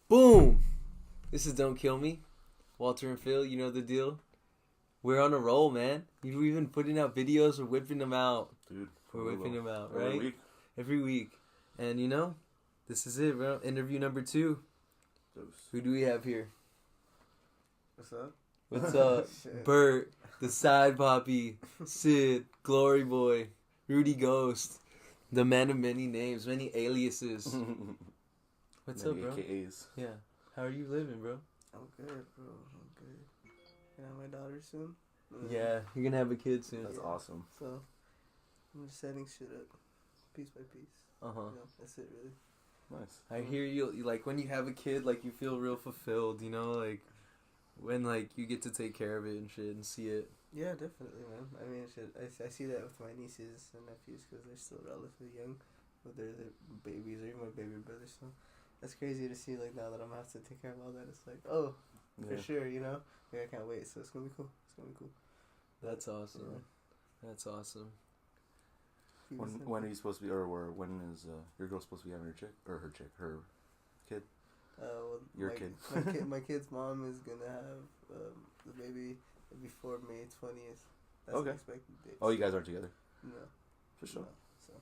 Boom! This is Don't Kill Me. Walter and Phil, you know the deal. We're on a roll, man. We've been putting out videos. We're whipping them out. Dude, we're whipping them out, right? Every week. Every week. And you know, this is it, bro. Interview number 2. Who do we have here? What's up? What's up? Bert, the side papi, Sid, Glory Boy, Rudy Ghost, the man of many names, many aliases. What's many up, bro? AKAs. Yeah. How are you living, bro? I'm good, bro. I'm good. Gonna have my daughter soon. Yeah, you're gonna have a kid soon. That's awesome. So, I'm just setting shit up, piece by piece. Uh huh. You know, that's it, really. Nice. I hear you. Like when you have a kid, like you feel real fulfilled. You know, like when like you get to take care of it and shit and see it. Yeah, definitely, man. I mean, shit. I see that with my nieces and nephews because they're still relatively young, but they're babies or even my baby brother. So, that's crazy to see. Like now that I'm gonna have to take care of all that, it's like, oh, for sure, you know. Like, I can't wait. So it's gonna be cool. It's gonna be cool. That's awesome. Yeah. That's awesome. When are you supposed to be, or when is your girl supposed to be having her kid? Well, Your my, kid. My kid's mom is gonna have the baby before May 20th. That's Okay. the expected date. Oh, you guys aren't together? No. For sure. No. So,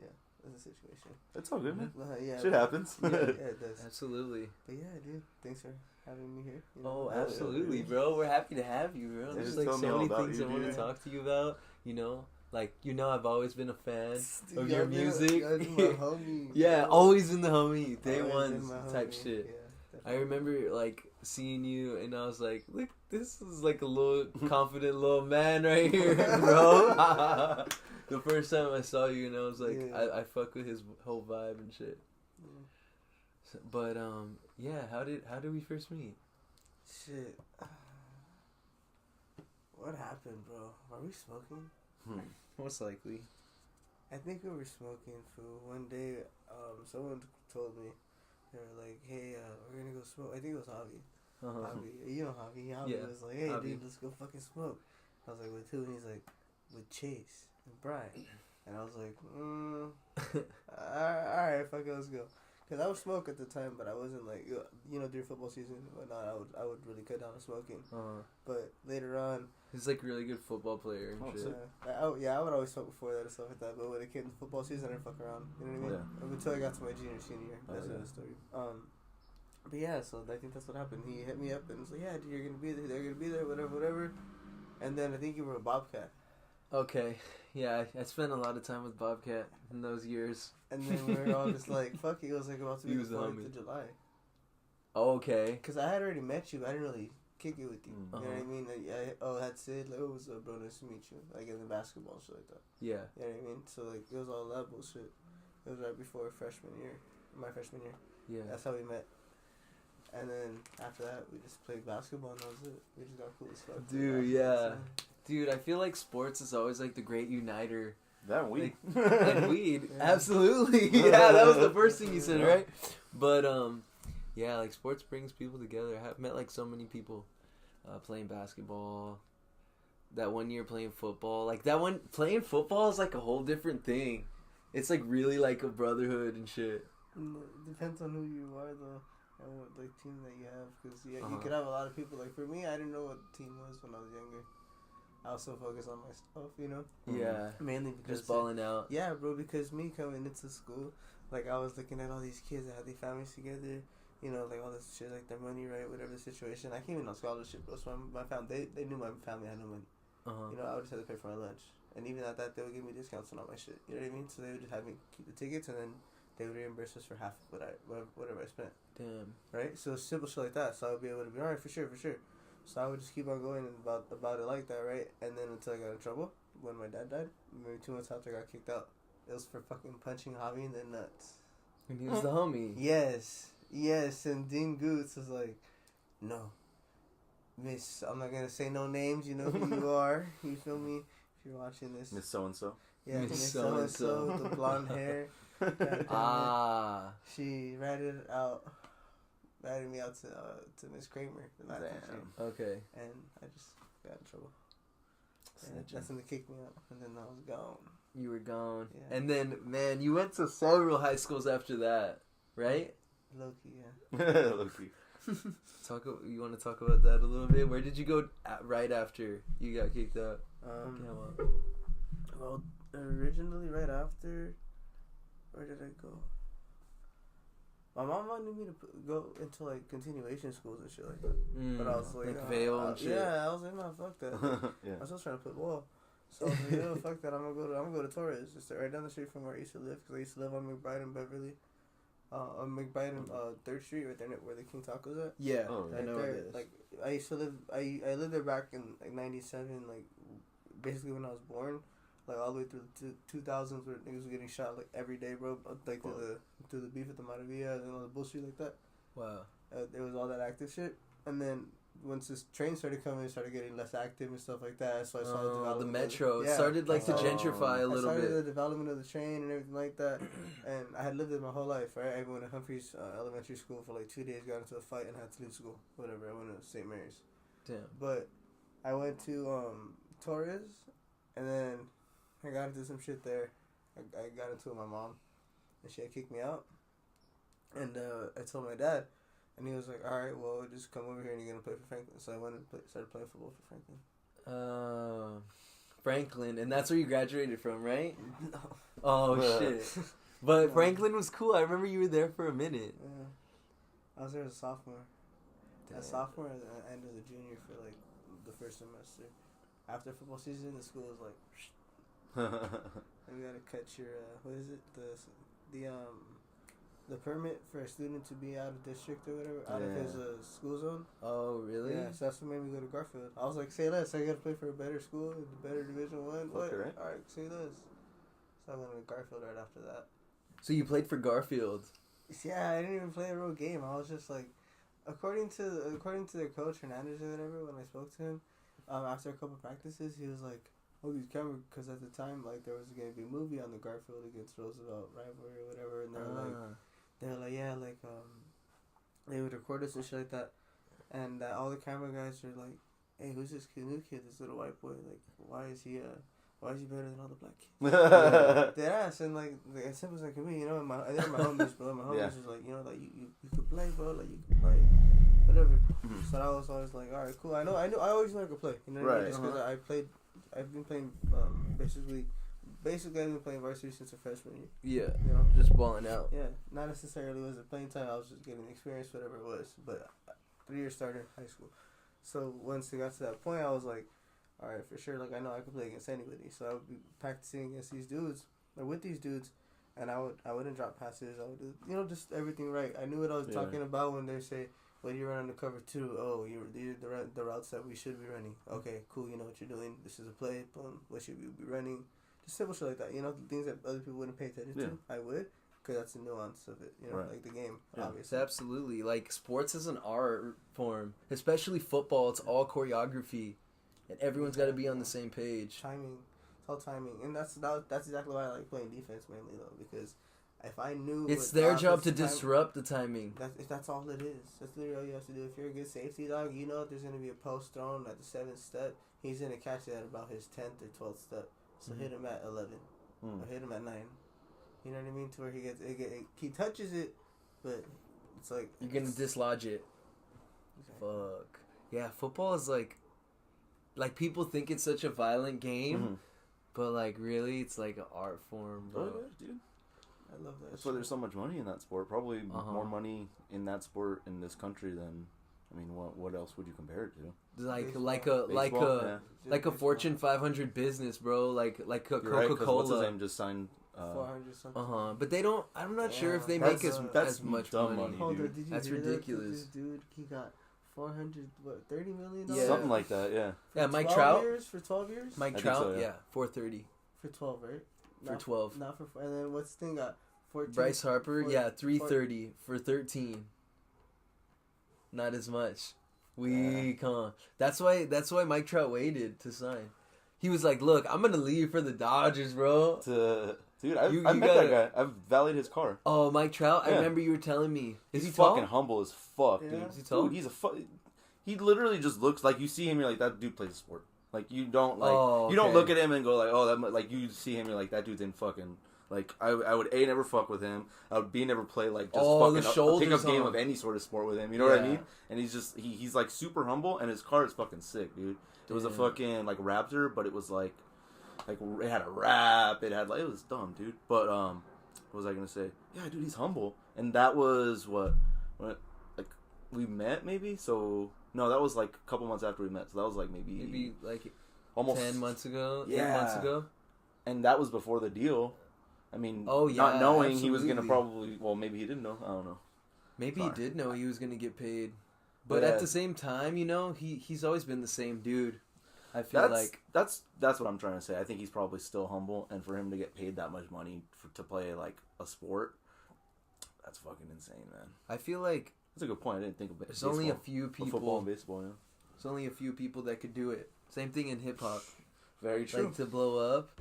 yeah, that's the situation. It's all good, man. Yeah. Shit happens. Yeah, it does. Absolutely. But yeah, dude, thanks for having me here. You Oh, know, absolutely, bro. We're happy to have you, bro. Yeah, There's just like tell so me all many about things you, I want to dude. talk to you about. You know, like I've always been a fan Dude, of your music. Y'all been my homie, Yeah, bro. always been the homie, day Always one been my type homie. shit. Yeah, I remember like seeing you, and I was like, "Look, this is like a little confident little man right here, bro." The first time I saw you, and I was like, Yeah. I fuck with his whole vibe and shit. Yeah. So, but yeah, how did we first meet? Shit. What happened, bro? Are we smoking? Most likely. I think we were smoking food. One day, someone told me, they were like, hey, we're gonna go smoke. I think it was Javi. Javi. You know Javi. Javi Yeah, was like, hey, Javi. dude, let's go fucking smoke. I was like, with who? And he's like, with Chase and Brian. And I was like, alright, fuck it, let's go. Because I would smoke at the time, but I wasn't like, you know, during football season and whatnot, I would really cut down on smoking. But later on, He's like a really good football player and shit. I would always smoke before that and stuff like that. But when it came to football season, I didn't fuck around. You know what I mean? Yeah. Until I got to my senior year. That's another story. But yeah, so I think that's what happened. He hit me up and was like, yeah, dude, you're gonna be there. They're gonna be there. Whatever. And then I think you were a Bobcat. Okay, yeah, I spent a lot of time with Bobcat in those years. And then we were all just like, fuck it. It was like about to be He the was the 4th homie. of July. Okay. Because I had already met you, but I didn't really kick it with you. You know what I Uh-huh. mean? That's it. Like, oh, what's up, bro? Nice to meet you. Like, in the basketball and shit like that. Yeah. You know what I mean? So, like, it was all that bullshit. It was right before my freshman year. Yeah. That's how we met. And then after that, we just played basketball and that was it. We just got cool as fuck. Dude, yeah. Dude, I feel like sports is always like the great uniter. That weed. And weed. Yeah. Absolutely. Yeah, that was the first thing you said, right? But, yeah, like sports brings people together. I've met like so many people playing basketball. That one year playing football. Like playing football is like a whole different thing. It's like really like a brotherhood and shit. It depends on who you are, though. And what like team that you have, because you Uh-huh. could have a lot of people. Like for me, I didn't know what team was when I was younger. I was so focused on my stuff, you know. Yeah. Mainly because Just balling out. Yeah, bro. Because me coming into school, like I was looking at all these kids that had their families together. You know, like all this shit, like their money, right? Whatever the situation. I came in on scholarship, bro. So my family, they knew my family had no money. Uh-huh. You know, I would just have to pay for my lunch, and even at that, they would give me discounts on all my shit. You know what I mean? So they would just have me keep the tickets, and then they would reimburse us for half of whatever I spent. Damn. Right? So simple shit like that. So I would be able to be alright for sure. So I would just keep on going about it like that, right? And then until I got in trouble when my dad died, maybe 2 months after I got kicked out. It was for fucking punching Javi in the nuts. And he was the homie. Yes, and Dean Goots was like, no, Miss, I'm not gonna say no names. You know who you are. You feel me? If you're watching this, Miss So and So. yeah, Miss Miss So-and-so. So and so, the blonde hair. She ratted me out to Miss Kramer, the math teacher, Okay. and I just got in trouble. And Snitching. that's when they kicked me out, and then I was gone. You were gone. Yeah. And then, man, you went to several high schools after that, right? Low key, yeah. Low key. You want to talk about that a little bit? Where did you go right after you got kicked out? Well, originally right after, where did I go? My mom wanted me to go into like continuation schools and shit like that. But I was like Vail and shit. Yeah, I was like, no, fuck that. I was just trying to play ball. So I was like, yo, fuck that. I'm gonna go to Torres. It's right down the street from where I used to live. Because I used to live on McBride and Beverly. On McBride and 3rd Street, right there where the King Taco's at. Yeah, right I know there. where it is. Like I used to live. I lived there back in like '97. Like basically when I was born. Like all the way through the 2000s, where niggas were getting shot like every day, bro. Like through the beef at the Maravilla and all the bullshit like that. Wow. There was all that active shit, and then once this train started coming, it started getting less active and stuff like that. So I saw the development. The metro started like to gentrify a little bit. I started the development of the train and everything like that, and I had lived there my whole life. Right, I went to Humphreys Elementary School for like 2 days, got into a fight, and had to leave school. Whatever. I went to St. Mary's. Damn. But I went to Torres, and then I got into some shit there. I got into it with my mom, and she had kicked me out. And I told my dad, and he was like, "All right, well, just come over here and you're gonna play for Franklin." So I went and started playing football for Franklin. Franklin, and that's where you graduated from, right? No. Oh shit! But Franklin was cool. I remember you were there for a minute. Yeah, I was there as a sophomore. Damn. A sophomore and the end as a junior for like the first semester. After football season, the school was like. And you gotta cut your what is it, the permit for a student to be out of district or whatever, out of his school zone. Oh really? Yeah, so that's what made me go to Garfield. I was like, say less, I gotta play for a better school, the better Division 1. What? Right? Alright, say less. So I went to Garfield right after that. So you played for Garfield? Yeah, I didn't even play a real game. I was just like, according to their coach Hernandez or whatever, when I spoke to him, after a couple practices, he was like, "Oh, these cameras," because at the time, like, there was gonna be a movie on the Garfield against Roosevelt rivalry or whatever, and they were like, yeah, like, they would record us and shit like that, and all the camera guys are like, "Hey, who's this new kid, this little white boy? Like, why is he better than all the black kids?" They asked, and like as simple as I can be, you know, they're my homies, bro. My homies was like, you know, like you could play, bro, like you could play, whatever. So I was always like, all right, cool. I always knew I could play, you know what I mean? Just because I've been playing basically I've been playing varsity since a freshman year. Yeah, you know, just balling out. Yeah, not necessarily was it playing time. I was just getting experience, whatever it was. But 3 years started in high school, so once it got to that point, I was like, all right, for sure. Like I know I could play against anybody, so I would be practicing against these dudes or with these dudes, and I wouldn't drop passes. I would do, you know, just everything right. I knew what I was talking about when they say, when you run on the cover 2, oh, these are the routes that we should be running. Okay, cool, you know what you're doing. This is a play. Boom. What should we be running? Just simple shit like that. You know, things that other people wouldn't pay attention to. I would, because that's the nuance of it. You know, like the game, obviously. Absolutely. Like, sports is an art form. Especially football. It's all choreography. And everyone's got to be on the same page. Timing. It's all timing. And that's exactly why I like playing defense mainly, though, because if I knew... It's their job to disrupt the timing. That's all it is. That's literally all you have to do. If you're a good safety dog, you know if there's going to be a post thrown at the 7th step, he's going to catch it at about his 10th or 12th step. So hit him at 11. Or hit him at 9. You know what I mean? To where he touches it, but it's like... You're going to dislodge it. Exactly. Fuck. Yeah, football is like people think it's such a violent game, but like really it's like an art form, bro. Oh, yeah, dude. I love that. That's why there's so much money in that sport. Probably more money in that sport in this country than, I mean, what else would you compare it to? Like a Fortune 500 business, bro. Like a Coca-Cola. Right, what's his name just signed 400 something. But they don't. I'm not sure if they make as much money. Hold on, did you that's hear ridiculous. That? This dude, he got $400, $30 million? Yeah. Something like that, yeah. For Mike Trout. For 12 years? Mike Trout, so, yeah. 430. For 12, right? For 12. Not for, and then what's the thing got? 14. Bryce Harper, 330 for 13. Not as much. Weak, huh? That's why Mike Trout waited to sign. He was like, "Look, I'm gonna leave for the Dodgers, bro." Dude, I met that guy. I've valeted his car. Oh, Mike Trout. Yeah. I remember you were telling me. Is he tall? Fucking humble as fuck, dude. Is he tall? Dude, he literally just looks like, you see him, you're like, that dude plays a sport. Like, you don't you don't look at him and go like, oh, that, like, you see him, you're like, that dude's in fucking Like, I would A, never fuck with him. I would B, never play, like, just the pick up game of any sort of sport with him. You know what I mean? And he's just, he's like, super humble, and his car is fucking sick, dude. It was a fucking, like, Raptor, but it was, like, it had a wrap. It had, like, it was dumb, dude. But, what was I gonna say? Yeah, dude, he's humble. And that was, what, like, we met, maybe? So, no, that was, like, a couple months after we met. So that was, like, maybe like, almost 10 months ago? Yeah. 8 months ago? And that was before the deal. I mean, not knowing absolutely. He was going to probably... Well, maybe he didn't know. I don't know. Maybe he did know he was going to get paid. But at the same time, you know, he's always been the same dude. I feel like... That's what I'm trying to say. I think he's probably still humble. And for him to get paid that much money to play, like, a sport, that's fucking insane, man. I feel like... That's a good point. I didn't think of it. There's only a few people... Football and baseball, yeah. There's only a few people that could do it. Same thing in hip-hop. Very true. Like, to blow up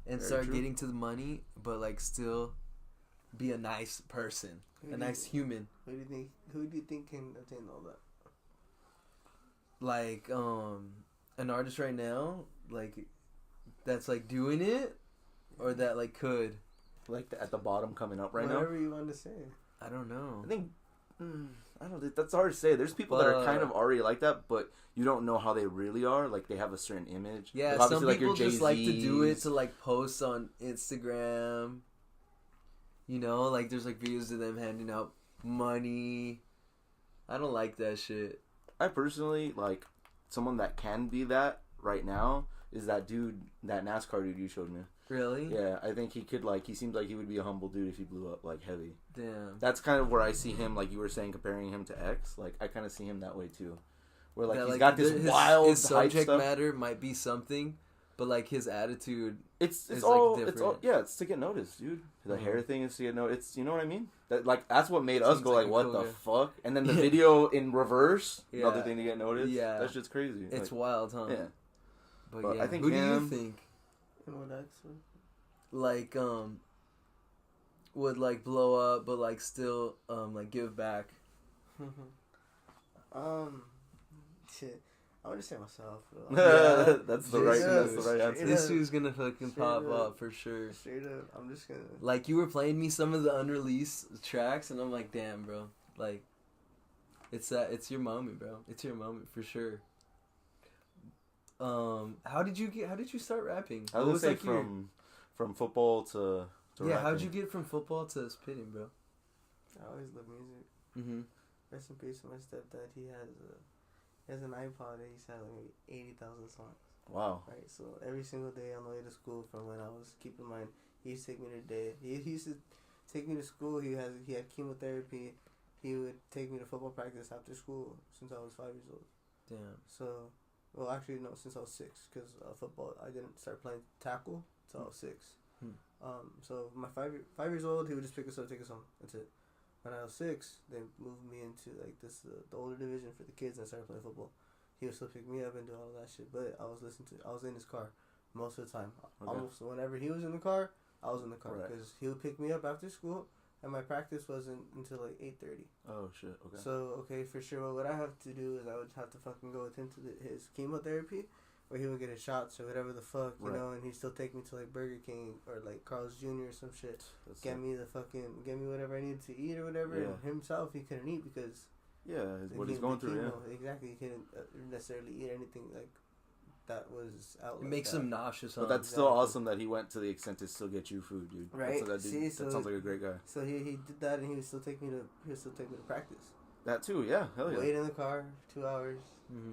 and start getting to the money, but, like, still be a nice person. A nice human. Who do you think can attain all that? Like, an artist right now, like, that's, like, doing it, or that, like, could? Like, at the bottom coming up right now? Whatever you want to say. I don't know. I think... I don't know. That's hard to say. There's people that are kind of already like that, but you don't know how they really are. Like, they have a certain image. Yeah, like, some people just like to do it to, like, post on Instagram. You know, like, there's, like, videos of them handing out money. I don't like that shit. I personally, like, someone that can be that right now is that dude, that NASCAR dude you showed me. Really? Yeah, I think he could, like, he seems like he would be a humble dude if he blew up, like, heavy. Damn. That's kind of where I see him, like you were saying, comparing him to X. Like, I kind of see him that way, too. Where, like, he's got this wild his subject stuff. matter might be something, but, like, his attitude it's is, all, like, different. It's all, yeah, it's to get noticed, dude. The hair thing is to get noticed. It's, you know what I mean? That, like, that's what made us go, like, what the fuck? And then the video in reverse, another thing to get noticed. Yeah. That shit's crazy. It's like, wild, huh? Yeah. But yeah, I think who do you think? Like, would, like, blow up, but, like, still, like, give back? Shit. I would just say myself. Yeah, that's the right answer. This dude's gonna fucking pop up for sure. Straight up, I'm just gonna... Like, you were playing me some of the unreleased tracks, and I'm like, damn, bro. Like, it's your moment, bro. It's your moment for sure. How did you start rapping? I would say like from football to yeah, rapping. how'd you get from football to spitting, bro? I always loved music. Mm-hmm. Rest in peace to my stepdad. He has an iPod that he's had like 80,000 songs. Wow. Right, so every single day on the way to school, from when I was, keep in mind, he used to take me to he used to take me to school. He had chemotherapy. He would take me to football practice after school since I was 5 years old. Damn. So, well, actually no, since I was 6, because football, I didn't start playing tackle until I was 6. So my 5 years old, he would just pick us up, take us home. That's it. When I was 6, they moved me into like this the older division for the kids, and I started playing football. He would still pick me up and do all of that shit, but I was in his car most of the time. Okay. Almost whenever he was in the car, I was in the car, because he would pick me up after school, and my practice wasn't until like 8:30. Oh shit! Okay. So for sure, what I have to do is I would have to fucking go with him to his chemotherapy, where he would get his shots or whatever the fuck, you know, and he'd still take me to like Burger King or like Carl's Jr. or some shit. Get me whatever I needed to eat or whatever. Yeah. And himself, he couldn't eat because what he's going through. Yeah, exactly. He couldn't necessarily eat anything like that was out. It makes him nauseous. But that's still awesome that he went to the extent to still get you food, dude. Right. That sounds like a great guy. So he did that, and he would still take me to practice. That too, yeah, hell yeah. Wait in the car 2 hours,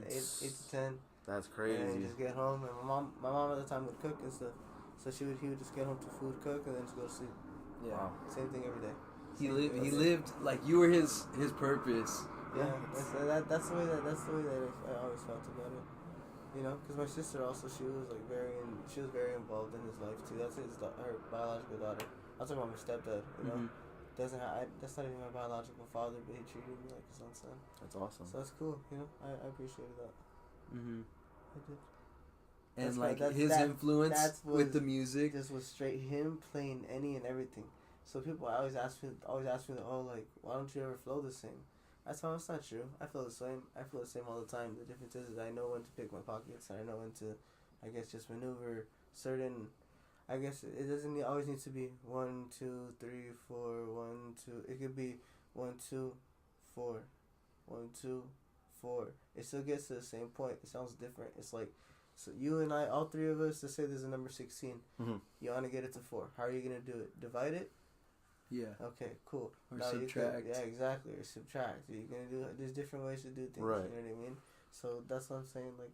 8 to 10. That's crazy. And just get home, and my mom at the time would cook and stuff, so he would just get home to food, cook, and then just go to sleep. Yeah. Wow. Same thing every day. He lived like you were his purpose. Yeah, that's the way that I always felt about it. You know, because my sister also, she was very involved in his life too. That's her biological daughter. I'm talking about my stepdad. You know, that's not even my biological father, but he treated me like his own son. That's awesome. So that's cool. You know, I appreciated that. Mm-hmm. I did. And like his influence with the music, just was straight him playing any and everything. So people always ask me, oh, like, why don't you ever flow the same? I tell them it's not true. I feel the same. I feel the same all the time. The difference is I know when to pick my pockets, and I know when to, I guess, just maneuver certain. I guess it doesn't always need to be 1, 2, 3, 4, 1, 2. It could be 1, 2, 4, 1, 2, 4. It still gets to the same point. It sounds different. It's like, so you and I, all three of us, let's say there's a number 16. Mm-hmm. You want to get it to 4. How are you gonna do it? Divide it. Yeah. Okay, cool. Or now subtract. Yeah, exactly. Or subtract. You're gonna do. There's different ways to do things. Right. You know what I mean? So that's what I'm saying. Like,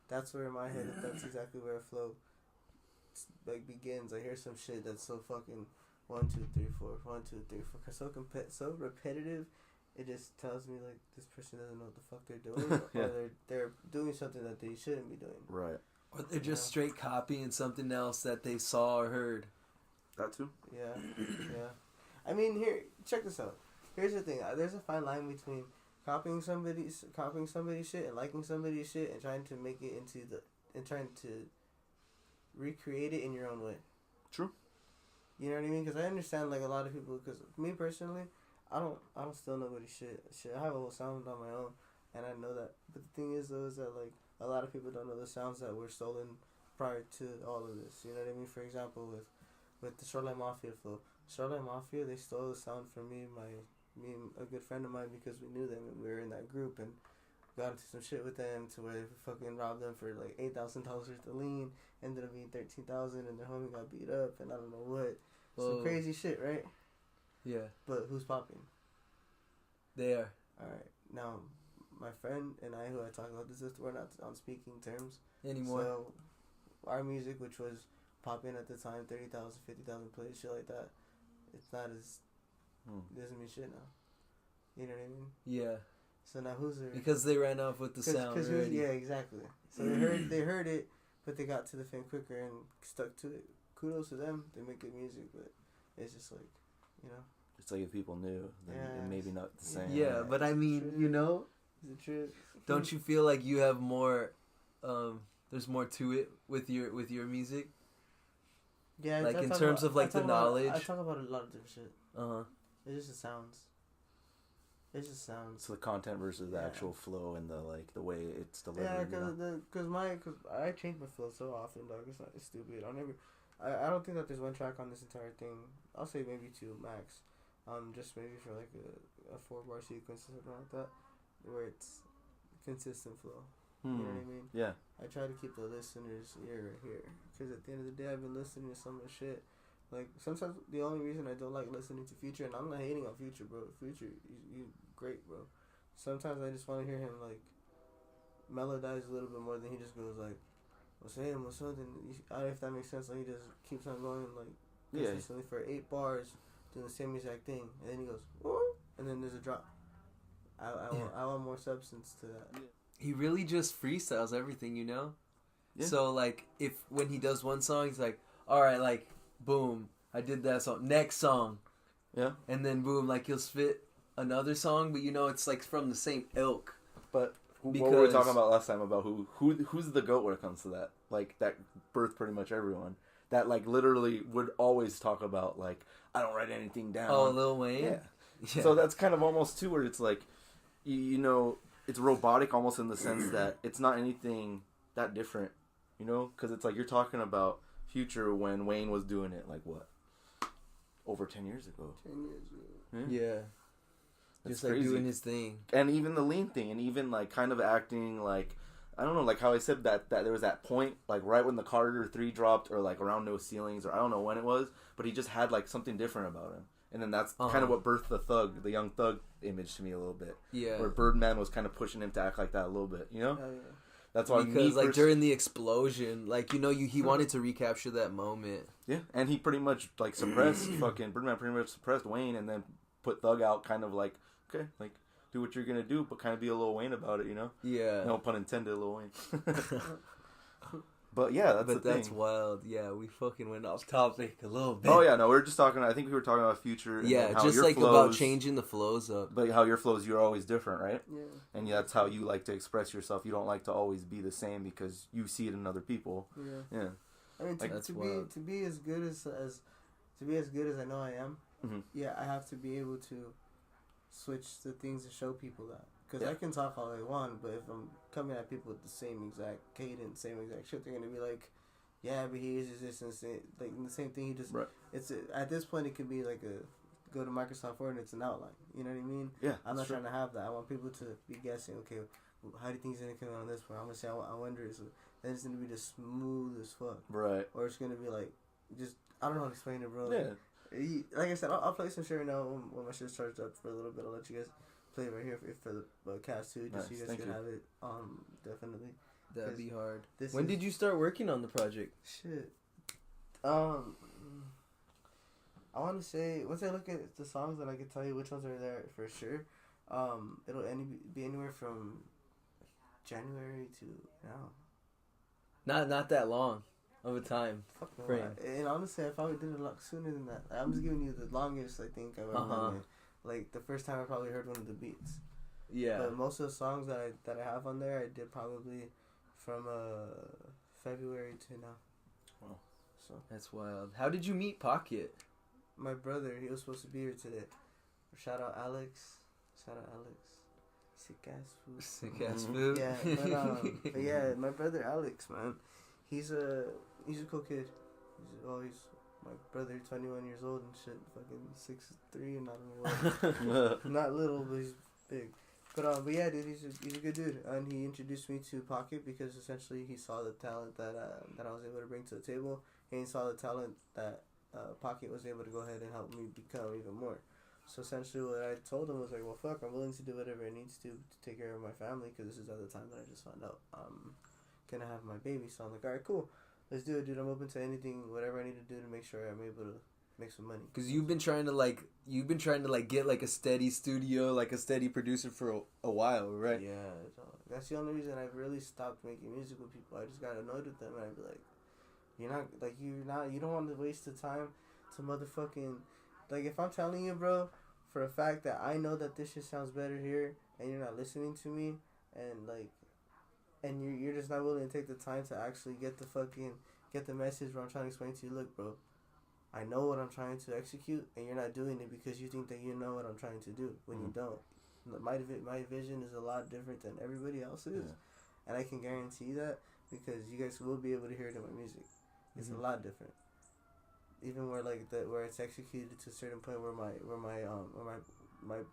that's where in my head, that's exactly where a flow like begins. I hear some shit that's so fucking 1, 2, 3, 4, 1, 2, 3, 4, so repetitive. It just tells me like this person doesn't know what the fuck they're doing, yeah. Or they're doing something that they shouldn't be doing. Right. Or they're just straight copying something else that they saw or heard. That too. Yeah, yeah. I mean, here, check this out. Here's the thing. There's a fine line between copying somebody's shit and liking somebody's shit and trying to make it and trying to recreate it in your own way. True. You know what I mean? Because I understand like a lot of people. Because me personally, I don't steal nobody's shit. I have a whole sound on my own, and I know that. But the thing is, though, is that like a lot of people don't know the sounds that were stolen prior to all of this. You know what I mean? For example, with the Shoreline Mafia flow. Shoreline Mafia, they stole the sound from me and a good friend of mine because we knew them and we were in that group and got into some shit with them to where we fucking robbed them for like $8,000 worth of lean. Ended up being $13,000 and their homie got beat up and I don't know what. Some crazy shit, right? Yeah. But who's popping? They are. Alright. Now, my friend and I, who I talk about this, we're not on speaking terms anymore. So, our music, which was popping at the time, 30,000, 50,000 plays, shit like that, it's not as... It doesn't mean shit now. You know what I mean? Yeah. So now who's there? Because they ran off with the sound already. Yeah, exactly. So they heard it, but they got to the fame quicker and stuck to it. Kudos to them. They make good music, but it's just like, you know. It's like if people knew, then it maybe not the same. Yeah, but I mean, you know, is it true? Don't you feel like you have more? There's more to it with your music. Yeah, like in terms of like the knowledge. I talk about a lot of different shit. Uh-huh. It's just the sounds. It just sounds. So the content versus the actual flow and the way it's delivered. Yeah, cause I change my flow so often, dog. It's stupid. I don't think that there's one track on this entire thing. I'll say maybe 2 max. Just maybe for like a 4-bar sequence or something like that, where it's consistent flow. You know what I mean? Yeah. I try to keep the listener's ear right here, because at the end of the day, I've been listening to so much shit. Like, sometimes the only reason I don't like listening to Future, and I'm not hating on Future, bro. Future, you great, bro. Sometimes I just want to hear him, like, melodize a little bit more than he just goes, like, what's him, what's something. If that makes sense, like, he just keeps on going, like, consistently for 8 bars, doing the same exact thing. And then he goes, whoa, and then there's a drop. I want more substance to that. Yeah. He really just freestyles everything, you know? Yeah. So, like, when he does one song, he's like, alright, like, boom, I did that song. Next song. Yeah. And then, boom, like, he'll spit another song, but, you know, it's, like, from the same ilk. But what were we talking about last time about who's the GOAT when it comes to that? Like, that birthed pretty much everyone. That, like, literally would always talk about, like, I don't write anything down. Oh, Lil Wayne? Yeah. So that's kind of almost, too, where it's, like, you know... It's robotic almost in the sense that it's not anything that different, you know? Because it's like you're talking about Future when Wayne was doing it, like what? Over 10 years ago. 10 years ago. Yeah. That's just like crazy. doing his thing. And even the lean thing, and even like kind of acting like, I don't know, like how I said that there was that point, like right when the Carter 3 dropped, or like around No Ceilings, or I don't know when it was, but he just had like something different about him. And then that's kind of what birthed the young thug image to me a little bit. Yeah. Where Birdman was kind of pushing him to act like that a little bit, you know? Oh, yeah. That's why because like during the explosion, like, you know, he wanted to recapture that moment. Yeah, and he pretty much like suppressed Birdman pretty much suppressed Wayne and then put Thug out kind of like, okay, like do what you're gonna do, but kind of be a Lil Wayne about it, you know? Yeah. No pun intended, Lil Wayne. But yeah, that's wild. Yeah, we fucking went off topic a little bit. Oh yeah, no, I think we were talking about Future. And yeah, how just your like flows, about changing the flows up. But how your flows, you're always different, right? Yeah. And that's how you like to express yourself. You don't like to always be the same because you see it in other people. Yeah. Yeah. I mean, to be as good as I know I am. Mm-hmm. Yeah, I have to be able to switch the things to show people that. Because I can talk all I want, but if I'm coming at people with the same exact cadence, same exact shit, they're going to be like, yeah, but he uses this and like the same thing. He just it's at this point it could be like a go to Microsoft Word and it's an outline. You know what I mean? Yeah. I'm not trying to have that. I want people to be guessing. Okay, how do you think he's gonna come out on this one? I'm gonna say I wonder. So then it's gonna be just smooth as fuck. Right. Or it's gonna be like just I don't know how to explain it, bro. Yeah. Like I said, I'll play some Sherry now when my shit's charged up for a little bit. I'll let you guys play it right here for the cast too, just so you guys can have it. Definitely. That'd be hard. When did you start working on the project? Shit. I want to say once I look at the songs, then I can tell you which ones are there for sure. It'll be anywhere from January to now. Not that long of a time frame. And honestly, I probably did it a lot sooner than that. I'm just giving you the longest I think I've ever done it. Like the first time I probably heard one of the beats. Yeah. But most of the songs that I have on there, I did probably from February to now. Wow. So that's wild. How did you meet Pocket? My brother, he was supposed to be here today. Shout out Alex. Sick ass food. Yeah, but yeah, my brother Alex, man. He's a cool kid. He's my brother, 21 years old and shit, fucking 6'3" and I don't know what. Not little, but he's big. But yeah, dude, he's a good dude, and he introduced me to Pocket because essentially he saw the talent that I was able to bring to the table, and he saw the talent that Pocket was able to go ahead and help me become even more. So essentially, what I told him was like, well, fuck, I'm willing to do whatever it needs to take care of my family because this is at the time that I just found out I'm gonna have my baby. So I'm like, all right, cool, let's do it, dude. I'm open to anything, whatever I need to do to make sure I'm able to make some money. Because you've been trying to get like a steady studio, like a steady producer for a while, right? Yeah, that's the only reason I've really stopped making music with people. I just got annoyed with them, and I'd be like, you don't want to waste the time to motherfucking, like, if I'm telling you, bro, for a fact that I know that this shit sounds better here, and you're not listening to me, and like, and you're just not willing to take the time to actually get the message where I'm trying to explain to you, look, bro, I know what I'm trying to execute, and you're not doing it because you think that you know what I'm trying to do when you don't. My vision is a lot different than everybody else's, and I can guarantee that because you guys will be able to hear it in my music. It's a lot different. Even where it's executed to a certain point where my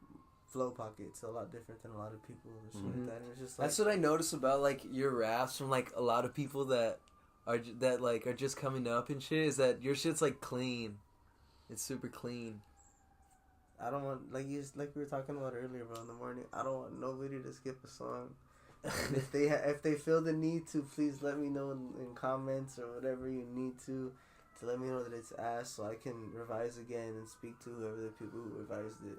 flow pocket's a lot different than a lot of people and shit like that. And it's just like, that's what I notice about like your raps from like a lot of people that are just coming up and shit, is that your shit's like clean. It's super clean. I don't want like we were talking about earlier, bro, in the morning. I don't want nobody to skip a song. if they feel the need to, please let me know in comments or whatever you need to let me know that it's ass so I can revise again and speak to whoever the people who revised it.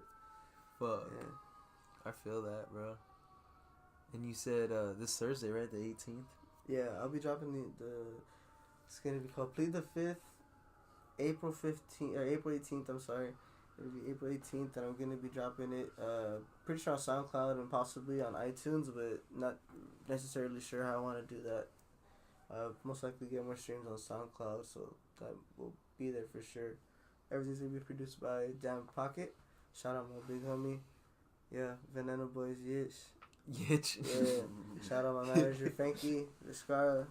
Fuck. Yeah. I feel that, bro. And you said this Thursday, right? The 18th? Yeah, I'll be dropping the it's gonna be called Plead the 5th, April 18th, I'm sorry. It'll be April 18th, and I'm gonna be dropping it pretty sure on SoundCloud and possibly on iTunes, but not necessarily sure how I want to do that. Most likely get more streams on SoundCloud, so that will be there for sure. Everything's gonna be produced by Damn Pocket. Shout out my big homie. Yeah, Veneno Boys Yitch. Yeah. Shout out my manager Frankie Vizcarra.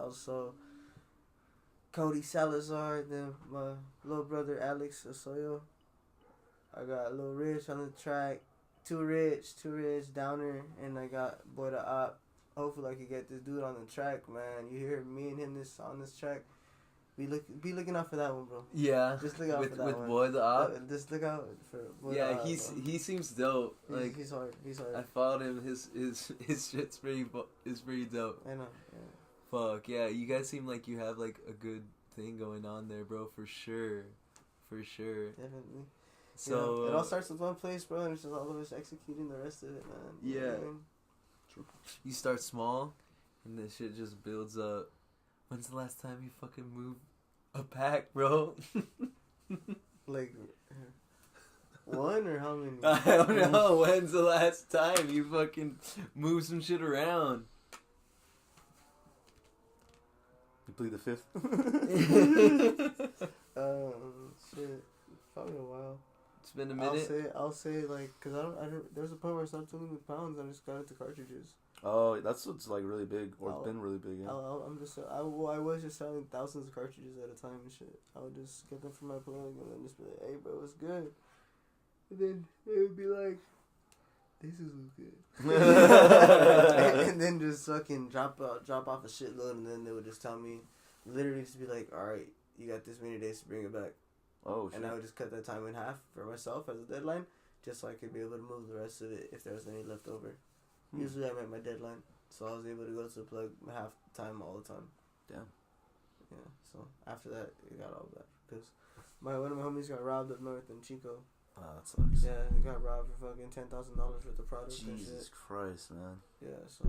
Also Cody Salazar. Then my little brother Alex Osoyo. I got Lil Rich on the track. Too Rich, Downer, and I got Boy the Op. Hopefully I can get this dude on the track, man. You hear me and him on this track. Be looking out for that one, bro. Yeah. Just look out for that one. With Boy the Op. Just look out for Boy the Op. Yeah, he seems dope. He's hard. I followed him. His shit's pretty dope. I know. Yeah. Fuck yeah, you guys seem like you have like a good thing going on there, bro. For sure. Definitely. So it all starts with one place, bro, and it's just all of us executing the rest of it, man. Yeah. You know what I mean? True. You start small, and this shit just builds up. When's the last time you fucking moved a pack, bro? Like, one or how many? I don't know. When's the last time you fucking moved some shit around? You plead the 5th? Shit. Probably a while. It's been a minute. I'll say like, cause I don't. There's a point where I stopped dealing with pounds. I just got into cartridges. Oh, that's what's like really big, or it's been really big. Yeah. I was just selling thousands of cartridges at a time and shit. I would just get them from my plug and then just be like, "Hey, bro, what's good?" And then they would be like, "This is good," and then just fucking drop off a shitload, and then they would just tell me, literally just be like, "All right, you got this many days to bring it back." Oh shit. And I would just cut that time in half for myself as a deadline, just so I could be able to move the rest of it if there was any left over. Usually I met my deadline, so I was able to go to the plug half the time all the time. Damn. Yeah, so after that, it got all bad. Because one of my homies got robbed up north in Chico. That sucks. Yeah, he got robbed for fucking $10,000 worth of product. Jesus Christ, man. Yeah, so.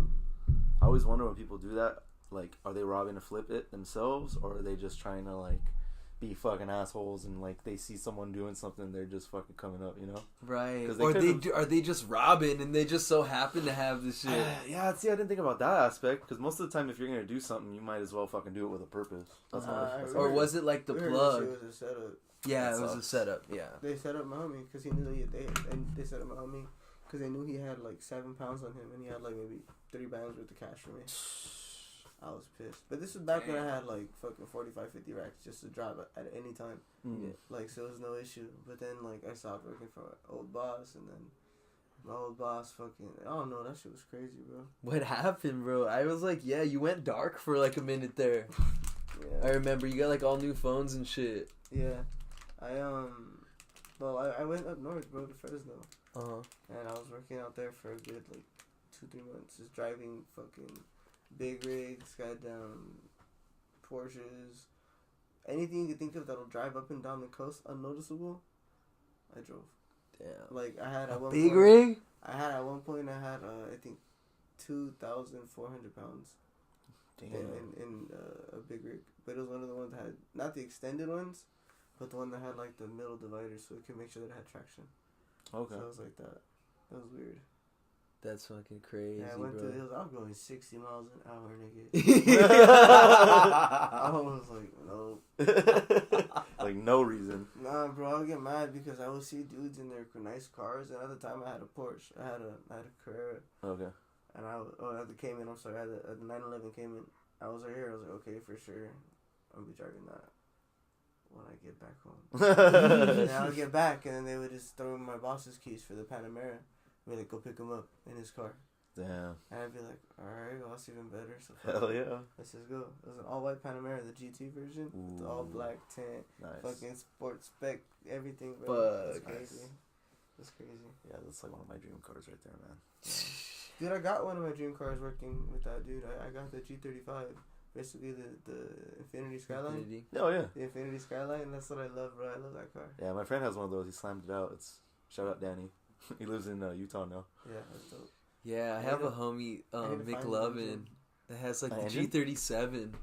I always wonder when people do that, like, are they robbing to flip it themselves, or are they just trying to, like, be fucking assholes and like they see someone doing something, they're just fucking coming up, you know? Right. Or are they just robbing and they just so happen to have this shit? Yeah, see, I didn't think about that aspect, because most of the time if you're gonna do something, you might as well fucking do it with a purpose. Or was it like the plug? It was a setup. Yeah, it was a setup. Yeah. They set up my homie because he knew they set up my homie because they knew he had like 7 pounds on him and he had like maybe 3 bands worth of cash for me. I was pissed. But this was back when I had like fucking 45, 50 racks just to drop at any time. Mm-hmm. Like, so it was no issue. But then like I stopped working for my old boss, and then my old boss fucking, I don't know, that shit was crazy, bro. What happened, bro? I was like, yeah, you went dark for like a minute there. Yeah. I remember you got like all new phones and shit. Yeah. I went up north, bro, to Fresno. And I was working out there for a good like 2-3 months, just driving fucking big rigs, goddamn Porsches, anything you can think of that'll drive up and down the coast unnoticeable. I drove. Damn. Like I had a big rig. I had 2,400 pounds. Damn. In a big rig, but it was one of the ones that had not the extended ones, but the one that had like the middle divider, so it could make sure that it had traction. Okay. So it was like that. That was weird. That's fucking crazy, yeah, I went bro. to the hills. I was going 60 miles an hour, nigga. I was like, no. Like, no reason. Nah, bro, I would get mad because I would see dudes in their nice cars, and at the time I had a Porsche. I had a Carrera. Okay. And I had the Cayman, I'm sorry, I had the 911 Cayman. I was right here, I was like, okay, for sure, I'll be driving that when I get back home. And I would get back, and then they would just throw in my boss's keys for the Panamera. Be like, go pick him up in his car. Damn. And I'd be like, alright, well, that's even better. So hell yeah. Let's just go. It was an all-white Panamera, the GT version. With the all-black tint. Nice. Fucking sports spec, everything, bro. That's crazy. That's crazy. Yeah, that's like one of my dream cars right there, man. Yeah. Dude, I got one of my dream cars working with that dude. I got the G35. Basically, the Infinity Skyline. Oh, yeah. The Infinity Skyline. That's what I love, bro. I love that car. Yeah, my friend has one of those. He slammed it out. Shout out Danny. He lives in Utah now. Yeah, that's dope. Yeah, I have a homie, McLovin, that has like the G37.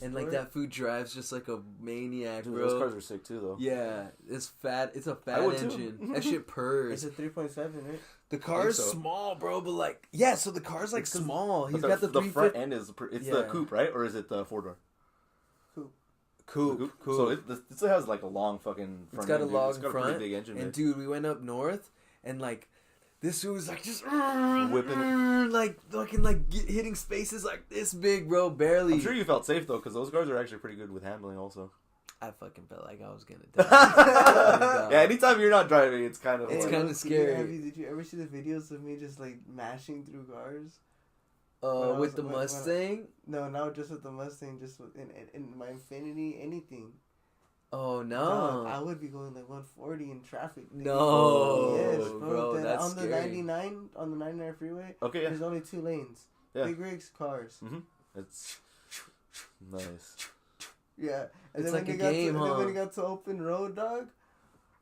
And like that food drives just like a maniac, dude, bro. Those cars are sick too, though. Yeah, it's fat. It's a fat engine. That shit purrs. It's a 3.7, right? The car's small, bro, but like, yeah. So the car's like small. He's got the front end is the coupe, right? Or is it the 4-door? Coupe. So it still has like a long fucking front. It's got a long front. A pretty big engine. And dude, we went up north and like. This dude was like just whipping it, like fucking like hitting spaces like this big, bro. Barely. I'm sure you felt safe though, because those cars are actually pretty good with handling, also. I fucking felt like I was gonna die. Yeah, anytime you're not driving, it's kind of scary. Did you ever see the videos of me just like mashing through cars? With the Mustang? No, not just with the Mustang. Just in my Infinity, anything. Oh no! I would be going like 140 in traffic. No, yes, bro. Then that's on the scary. 99 freeway. Okay, yeah. There's only 2 lanes. Yeah. Big rigs, cars. Mm-hmm. It's nice. Yeah, and it's then like a game, huh? And then when you got to open road, dog,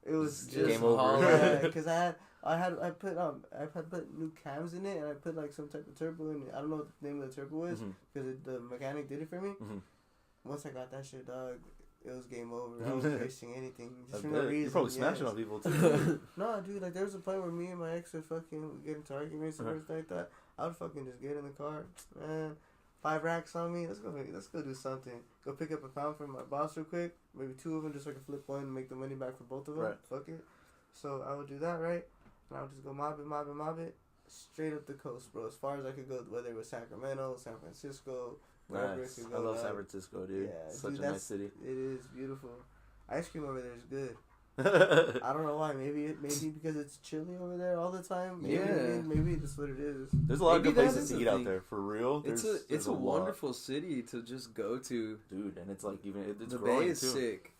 it was just game over. Yeah, because I put new cams in it, and I put like some type of turbo in it. I don't know what the name of the turbo was because the mechanic did it for me. Mm-hmm. Once I got that shit, dog. It was game over. I wasn't racing anything. Just for no reason. You're probably smashing on people too. No, dude, like there was a point where me and my ex would fucking get into arguments and everything like that. I would fucking just get in the car, man. 5 racks on me. Let's go do something. Go pick up a pound from my boss real quick. Maybe 2 of them just so I can flip one and make the money back for both of them. Right. Fuck it. So I would do that, right? And I would just go mob it, straight up the coast, bro. As far as I could go, whether it was Sacramento, San Francisco, wherever it could go. I love San Francisco, dude. Yeah, it's such a nice city. It is beautiful. Ice cream over there is good. I don't know why. Maybe because it's chilly over there all the time. Maybe that's what it is. There's a lot of good places to eat out there, for real. It's a wonderful city to just go to, dude. And it's like it's the growing Bay is too. Sick.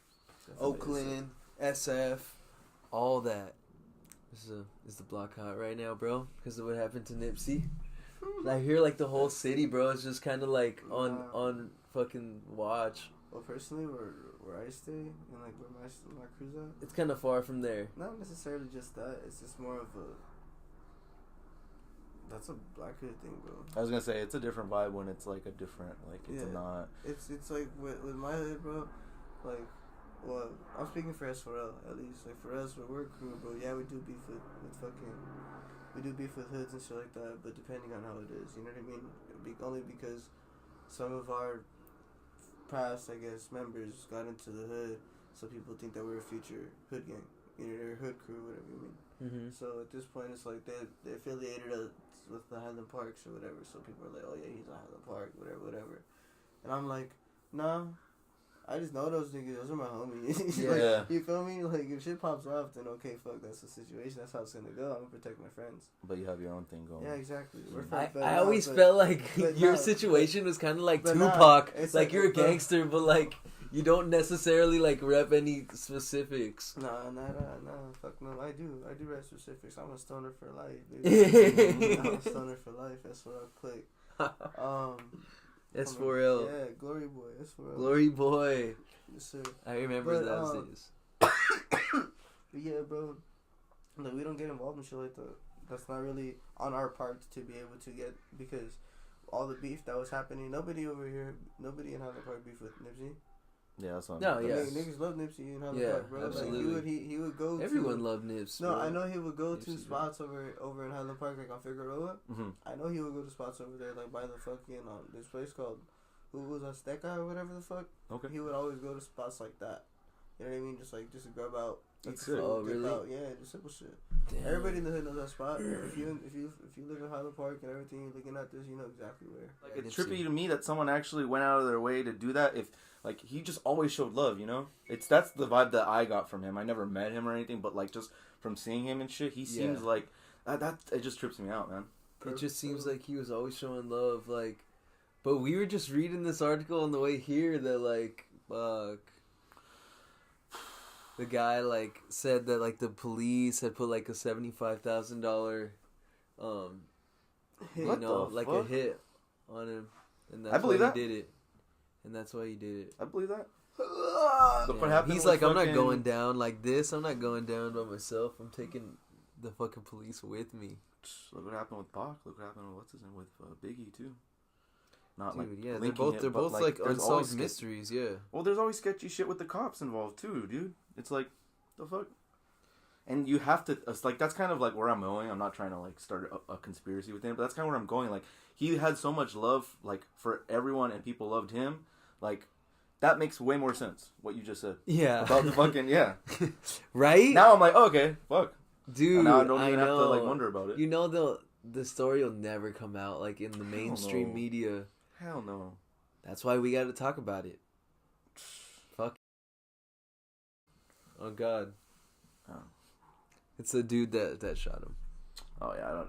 Oakland, SF, all that. Is the block hot right now, bro? Because of what happened to Nipsey. I hear like the whole city, bro, is just kind of like on fucking watch. Well, personally, where I stay and like where my crew's at, it's kind of far from there. Not necessarily just that. It's just more of that's a black hood thing, bro. I was gonna say it's a different vibe when it's like a different not. It's like with my hood, bro. Like, well, I'm speaking for S4L at least. Like for us, we're a crew, bro. Yeah, we do beef with hoods and shit like that. But depending on how it is, you know what I mean? Only because some of our past, I guess, members got into the hood, so people think that we're a future hood gang, you know, they're a hood crew, whatever you mean. Mm-hmm. So at this point, it's like they affiliated us with the Highland Parks or whatever. So people are like, oh yeah, he's a Highland Park, whatever. And I'm like, nah, I just know those niggas. Those are my homies. Yeah. You feel me? Like, if shit pops off, then okay, fuck, that's the situation. That's how it's gonna go. I'm gonna protect my friends. But you have your own thing going. Yeah, exactly. I always felt like your situation was kind of like Tupac. Like, you're a gangster, but like, you don't necessarily like rep any specifics. Nah. Fuck no. I do rep specifics. I'm a stoner for life, dude. I'm a stoner for life. That's what I click. S4L. Yeah, Glory Boy. S4L. Glory Boy. Yes, sir. I remember those days. Yeah, bro. Like, we don't get involved in shit like that. That's not really on our part to be able to get, because all the beef that was happening, nobody in Highland Park beef with Nipsey. Yeah, that's what No, yeah. Niggas love Nipsey in Highland Park, bro. Absolutely. Like, he would go. Everyone loved Nips. No, bro. I know he would go to spots over in Highland Park, like on Figueroa. Mm-hmm. I know he would go to spots over there, like by the fucking this place called who was Azteca or whatever the fuck. Okay. He would always go to spots like that. You know what I mean? Just to grab out. That's sick. Oh, really? Out. Yeah, just simple shit. Damn. Everybody in the hood knows that spot. If you live in Highland Park and everything, you're looking at this, you know exactly where. Like, it's trippy to me that someone actually went out of their way to do that. If like, he just always showed love, you know? That's the vibe that I got from him. I never met him or anything, but like, just from seeing him and shit, he seems like that. It just trips me out, man. It just seems like he was always showing love, like. But we were just reading this article on the way here that like, fuck. The guy like said that like the police had put like a $75,000, a hit on him, and that's why he did it. And that's why he did it. I believe that. Look what happened. He's like, I'm not going down like this. I'm not going down by myself. I'm taking the fucking police with me. Look what happened with Pac. Look what happened with what's his name with Biggie too. Not dude, like yeah, they're both like unsolved mysteries. Yeah. Well, there's always sketchy shit with the cops involved too, dude. It's like, the fuck. And you have to like, that's kind of like where I'm going. I'm not trying to like start a conspiracy with him, but that's kind of where I'm going. Like, he had so much love like for everyone, and people loved him. Like, that makes way more sense. What you just said. Yeah. About the fucking right. Now I'm like, oh, okay, fuck, dude. And now I don't even have to like wonder about it. You know, the story will never come out like in the mainstream media. Hell no. That's why we got to talk about it. Fuck. Oh God. Oh. It's the dude that shot him. Oh yeah,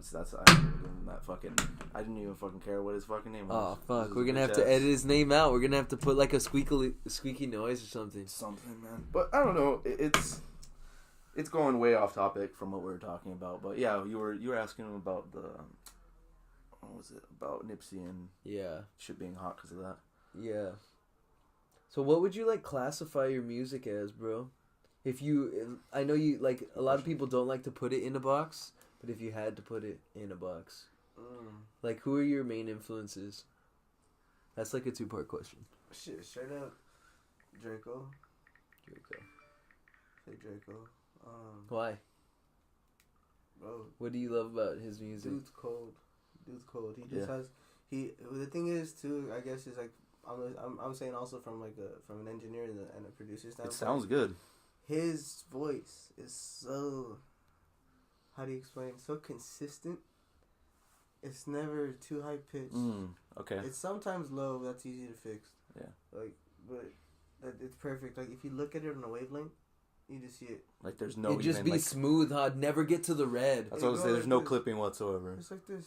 I didn't even fucking care what his fucking name was. Oh fuck, we're gonna have to edit his name out. We're gonna have to put like a squeaky noise or something. Something, man. But I don't know. It's going way off topic from what we were talking about. But yeah, you were asking him about the what was it about Nipsey and shit being hot because of that. Yeah. So what would you like classify your music as, bro? I know you like a lot of people don't like to put it in a box, but if you had to put it in a box, like who are your main influences? That's like a 2-part question. Shit, straight up, Draco. Say Draco. Why? Bro, what do you love about his music? Dude's cold. He just has. The thing is too, I guess, is like I'm saying also from like from an engineer and a producer standpoint. It sounds good. his voice is so, how do you explain? So consistent. It's never too high pitched. Okay. It's sometimes low. That's easy to fix. Yeah. Like, but it's perfect. Like if you look at it on a wavelength, you just see it. Like there's no. It just be like, smooth, huh? Never get to the red. That's what I was saying. There's no clipping whatsoever. Just like this.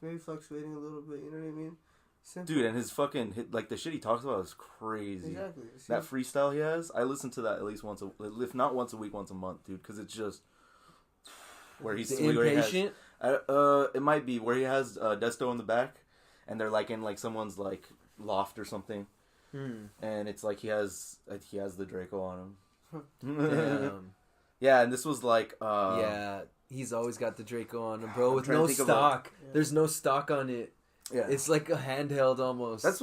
Maybe fluctuating a little bit. You know what I mean? Simple. Dude, and his fucking like the shit he talks about is crazy. Exactly. That freestyle he has, I listen to that at least once, if not once a week, once a month, dude. Because it's just where he's impatient. It might be where he has Desto in the back, and they're like in like someone's like loft or something, and it's like he has the Draco on him. Damn. Yeah, and this was like yeah, he's always got the Draco on him, bro, with no stock. There's no stock on it. Yeah, it's like a handheld almost. That's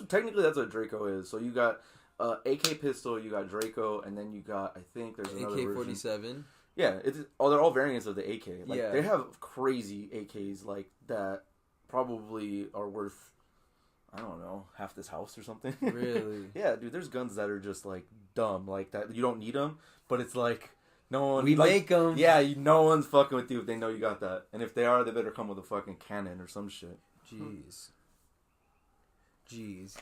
technically that's what Draco is. So you got AK pistol, you got Draco, and then you got I think there's another AK-47. Yeah, they're all variants of the AK. Like they have crazy AKs like that probably are worth I don't know half this house or something. Really? Yeah, dude. There's guns that are just like dumb like that. You don't need them, but it's like no one. We make them. Yeah, no one's fucking with you if they know you got that, and if they are, they better come with a fucking cannon or some shit. Jeez.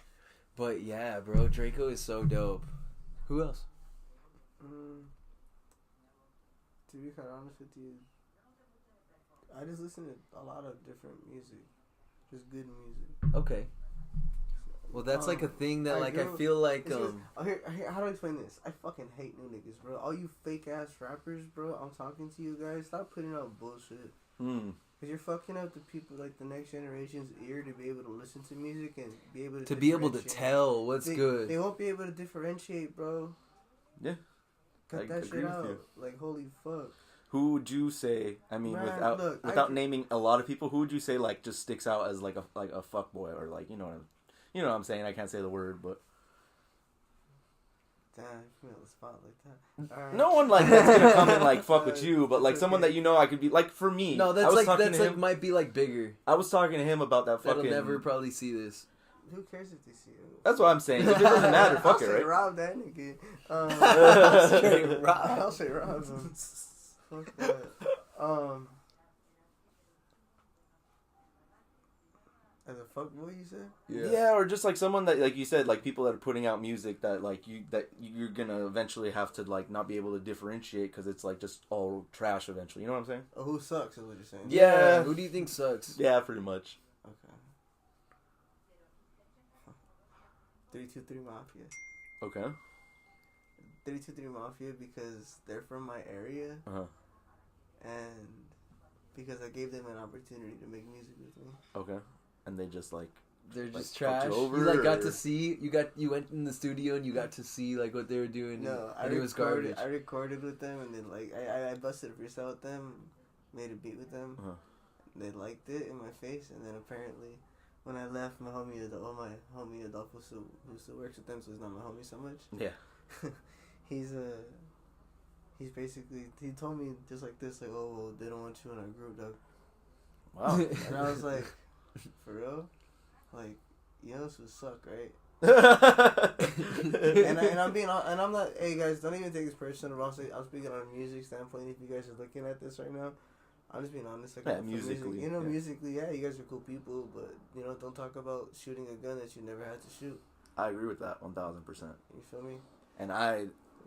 But yeah, bro, Draco is so dope. Who else? To be quite honest with you, I just listen to a lot of different music. Just good music. Okay. Well, that's like a thing that I feel like here, how do I explain this? I fucking hate new niggas, bro. All you fake ass rappers, bro. I'm talking to you guys. Stop putting out bullshit. Cause you're fucking up the people, like the next generation's ear to be able to listen to music and be able to be able to tell what's good. They won't be able to differentiate, bro. Yeah. Cut that shit out. Like holy fuck. Who would you say? I mean, without naming a lot of people, who would you say like just sticks out as like a fuckboy or like you know what I'm saying? I can't say the word, but. Damn, you put me on the spot like that. Right. No one like that's gonna come and like fuck with you, but like someone that you know I could be like for me. No, that's might be like bigger. I was talking to him about that fucking. That'll never probably see this. Who cares if they see it? That's what I'm saying. It doesn't matter. Fuck it, right? Rob that nigga. Straight Rob. I'll say Rob. Fuck that. As a fuckboy, you said? Yeah, or just like someone that, like you said, like people that are putting out music that like you're gonna eventually have to like not be able to differentiate because it's like just all trash eventually. You know what I'm saying? Oh, who sucks is what you're saying? Yeah. Who do you think sucks? Yeah, pretty much. Okay. 323 Mafia. Okay. 323 Mafia because they're from my area. And because I gave them an opportunity to make music with me. Okay. And they just like they're just trash. You got to see you went in the studio and you got to see like what they were doing. No, and it was garbage. I recorded with them and then like I busted a freestyle with them, made a beat with them. They liked it in my face, and then apparently when I left, my homie Adolfo who still works with them, so he's not my homie so much. Yeah. He's basically he told me just like this, like, oh well, they don't want you in our group, dog. Wow. And I was like, for real? Like, you know this would suck, right? and I'm not. Hey guys, don't even take this personal. I'm speaking on a music standpoint. If you guys are looking at this right now, I'm just being honest. Like, yeah, musically, musically, yeah, you guys are cool people, but don't talk about shooting a gun that you never had to shoot. I agree with that 1,000%. You feel me? And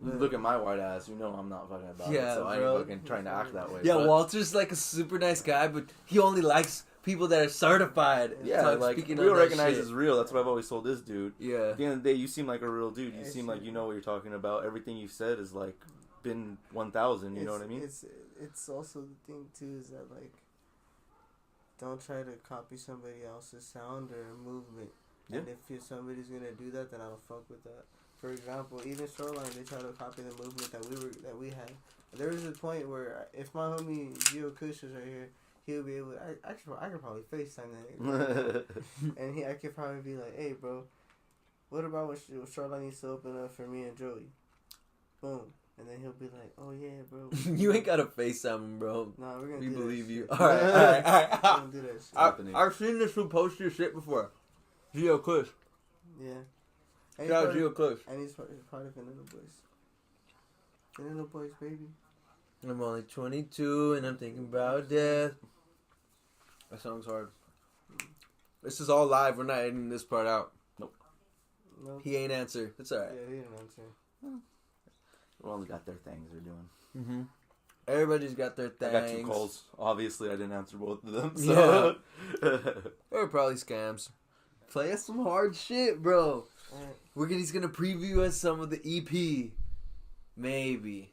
look at my white ass. You know I'm not fucking about it, so I ain't fucking trying to act that way. Yeah, but Walter's like a super nice guy, but he only likes people that are certified. Yeah, like real recognize is real. That's what I've always told this dude. Yeah. At the end of the day, you seem like a real dude. You seem like you know what you're talking about. Everything you've said is like been 1,000. You know what I mean? It's also the thing too is that like don't try to copy somebody else's sound or movement. Yeah. And if somebody's gonna do that, then I don't fuck with that. For example, even Shoreline, they try to copy the movement that we had. There was a point where if my homie Gio Kush was right here, he'll be able. I could probably FaceTime that, and I could probably be like, "Hey, bro, what about what Shoreline needs to open up for me and Joey?" Boom, and then he'll be like, "Oh yeah, bro." You ain't gotta FaceTime him, bro. Nah, we're gonna. We do believe that you. Shit. All right. We're gonna do that shit. I've seen this who post your shit before. Gio Kush. Yeah. Shout out Gio Kush. And he's part of Vanilla Boys. Little boy's baby. I'm only 22 and I'm thinking about death. That song's hard. This is all live. We're not editing this part out. Nope. He ain't answer. It's alright. Yeah, he didn't answer. They all got their things they're doing. Mm-hmm. Everybody's got their things. I got 2 calls. Obviously, I didn't answer both of them. So. Yeah. Or probably scams. Play us some hard shit, bro. He's gonna preview us some of the EP. Maybe.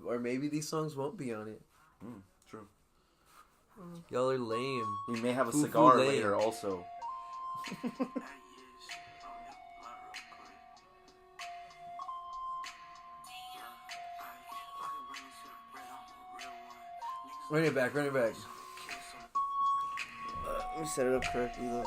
Or maybe these songs won't be on it. True. Y'all are lame. We may have a cigar later also. Run it back. Let me set it up correctly though.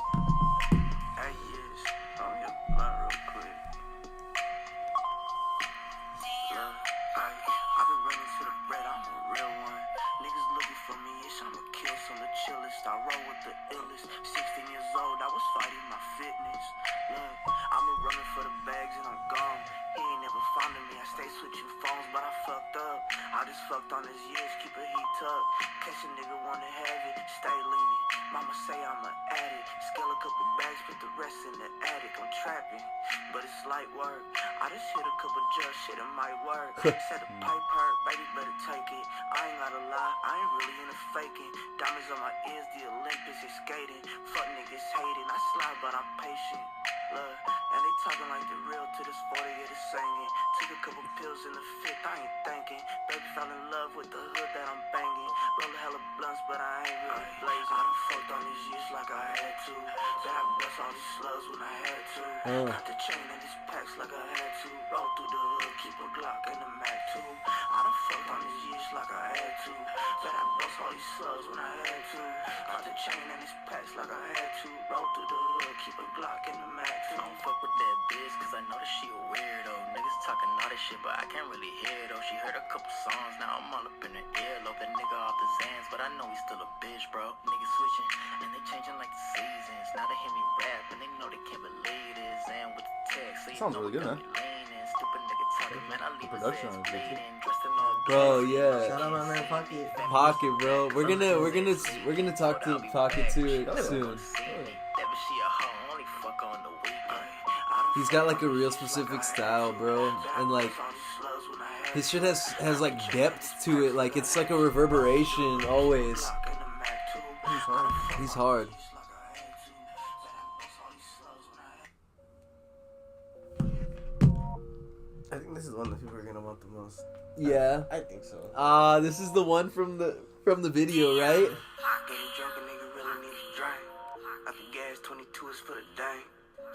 I roll with the illest. 16 years old, I was fighting my fitness. Look, I'm running for the bags and I'm gone. He ain't never finding me. I stay switching phones, but I fucked up. I just fucked on his years, keep a heat up. Catch a nigga wanna have it, stay leaning. Mama say I'm an addict. Scale a couple bags, put the rest in the attic. I'm trapping, but it's light work. I just hit a couple judge shit, it might work. Said the pipe hurt, baby better take it. I ain't gotta lie, I ain't really into faking. Diamonds on my ears, the Olympics is skating. Fuck niggas hating, I slide but I'm patient. Look, and they talking like they real to this 40 year to singing. Took a couple pills in the 5th, I ain't thinking. Baby fell in love with the hood that I'm banging. Roll a hella blunts, but I ain't really blazing. I done fucked on these years like I had to. Bet I bust all these slugs when I had to. Got the chain and these packs like I had to. Roll through the hood, keep a Glock and a Mac too. I done fucked on these years like I had to. Bet I bust all these slugs when I had to. Got the chain and these packs like I had to. Roll through the hood, keep a Glock and a Mac too. I don't fuck with that bitch, cause I know that she a weirdo. Niggas talking all that shit, but I can't really hear though. She heard a couple songs, now I'm all up in the earlobe. That nigga off the Zans, but I know he's still a bitch, bro. Niggas switching, and they changing like the seasons. Now they hear me rap, and they know they can't believe this. And with the text, so sounds really good, man. Stupid nigga talking, man, I leave production his on ass it, bleeding. Dressed in all Bro, yeah. Shout out my man Pocket. Pocket, bro. We're gonna talk to Pocket to it soon. He's got like a real specific style, bro, and like his shit has like depth to it. Like it's like a reverberation always. He's hard. I think this is one that people are gonna want the most. Yeah. I think so. This is the one from the video, right? Getting drunk, a nigga really need a drink. I think gas 22 is for the day.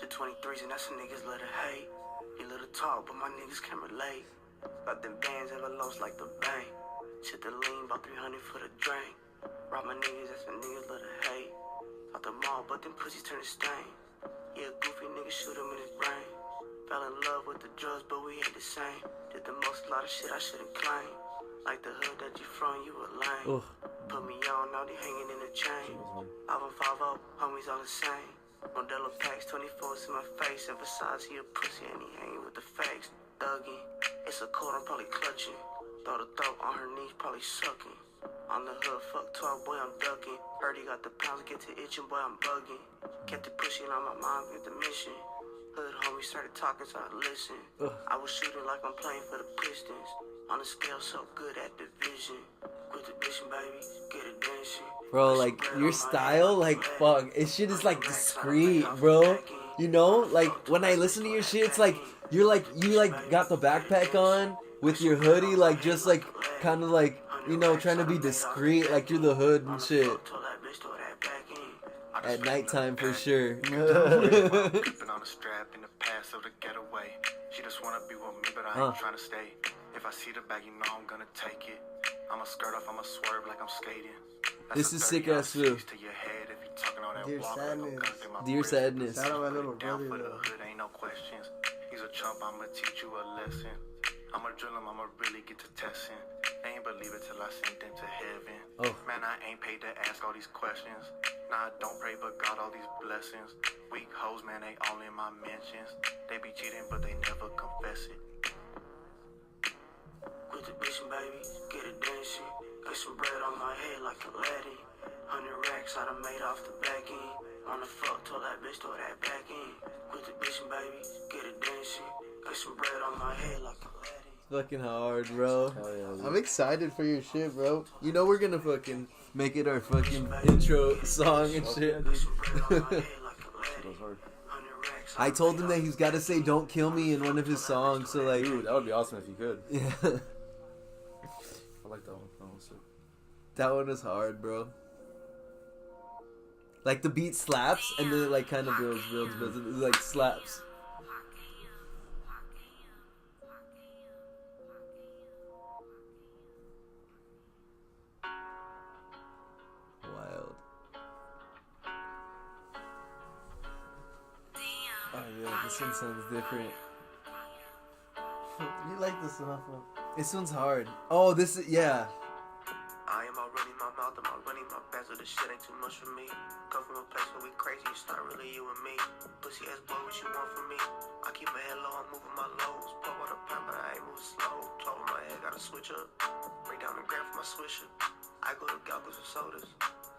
The 23s and that's the niggas love to hate. You love to talk, but my niggas can relate. Got them bands ever lost like the bank. Shit the lean, about 300 for the drink. Rob my niggas, that's the niggas love to hate. Out the mall, but them pussies turn to stain. Yeah, goofy nigga shoot him in his brain. Fell in love with the drugs, but we ain't the same. Did the most, lot of shit I shouldn't claim. Like the hood that you from, you a lame. Put me on, now they hanging in the chain. 5-5-0, homies all the same. Modelo packs, 24s in my face. Emphasize he a pussy and he hanging with the fakes. Thugging, it's a cold, I'm probably clutching. Throw the throat on her knees, probably sucking. On the hood, fuck 12, boy, I'm ducking. Heard he got the pounds, get to itching, boy, I'm bugging. Kept it pushing on my mind with the mission. Hood homies started talking, so I listened. I was shooting like I'm playing for the Pistons. On the scale, so good at division. Quit the bitching, baby, get it dancing. Bro, like your style, like fuck, it shit is like discreet, bro. You know, like when I listen to your shit, it's like you got the backpack on with your hoodie, like just like kind of like, you know, trying to be discreet, like you're the hood and shit. At nighttime for sure. Creeping on a strap in the past of the getaway. She just wanna be with me, but I ain't trying to stay. If I see the bag, you know I'm gonna take it. I'ma skirt off, I'ma swerve like I'm skating. This is sick ass too. Dear Sadness. Dear Sadness. Shout out my little brother For the though. hood, ain't no questions. He's a chump, I'ma teach you a lesson. I'ma drill him, I'ma really get to testing. They ain't believe it till I sent them to heaven. Man, I ain't paid to ask all these questions. Nah, I don't pray but God all these blessings. Weak hoes, man, they all in my mentions. They be cheating, but they never confess it. Quit the bitchin', baby, get it dancing. Get some bread on my head like a laddie. 100 racks I done made off the back end. Wanna fuck, told that bitch throw that back in. Quit the bitchin', baby, get it dancing. Get some bread on my head like a laddie. Fucking hard, bro. Hell yeah, I'm excited for your shit, bro. You know we're gonna fucking make it our fucking intro song and shit. I told him that he's got to say "Don't Kill Me" in one of his songs. So like, dude, that would be awesome if you could. Yeah. I like that one. That one's sick. That one was hard, bro. Like the beat slaps and then it like kind of builds. It like slaps. Wild. Oh yeah, this one sounds different. You like this one, huh? This one's hard. Oh, this is, yeah. I am already my mouth, I'm already my bezel. This shit ain't too much for me. Come from a place where we crazy, it's not really you and me. Pussy ass boy, what you want from me? I keep my head low, I'm moving my lows. Pop out a pound, but I ain't moving slow. Top of my head, gotta switch up. Break down the gram for my swisher. I go to Galgos for sodas.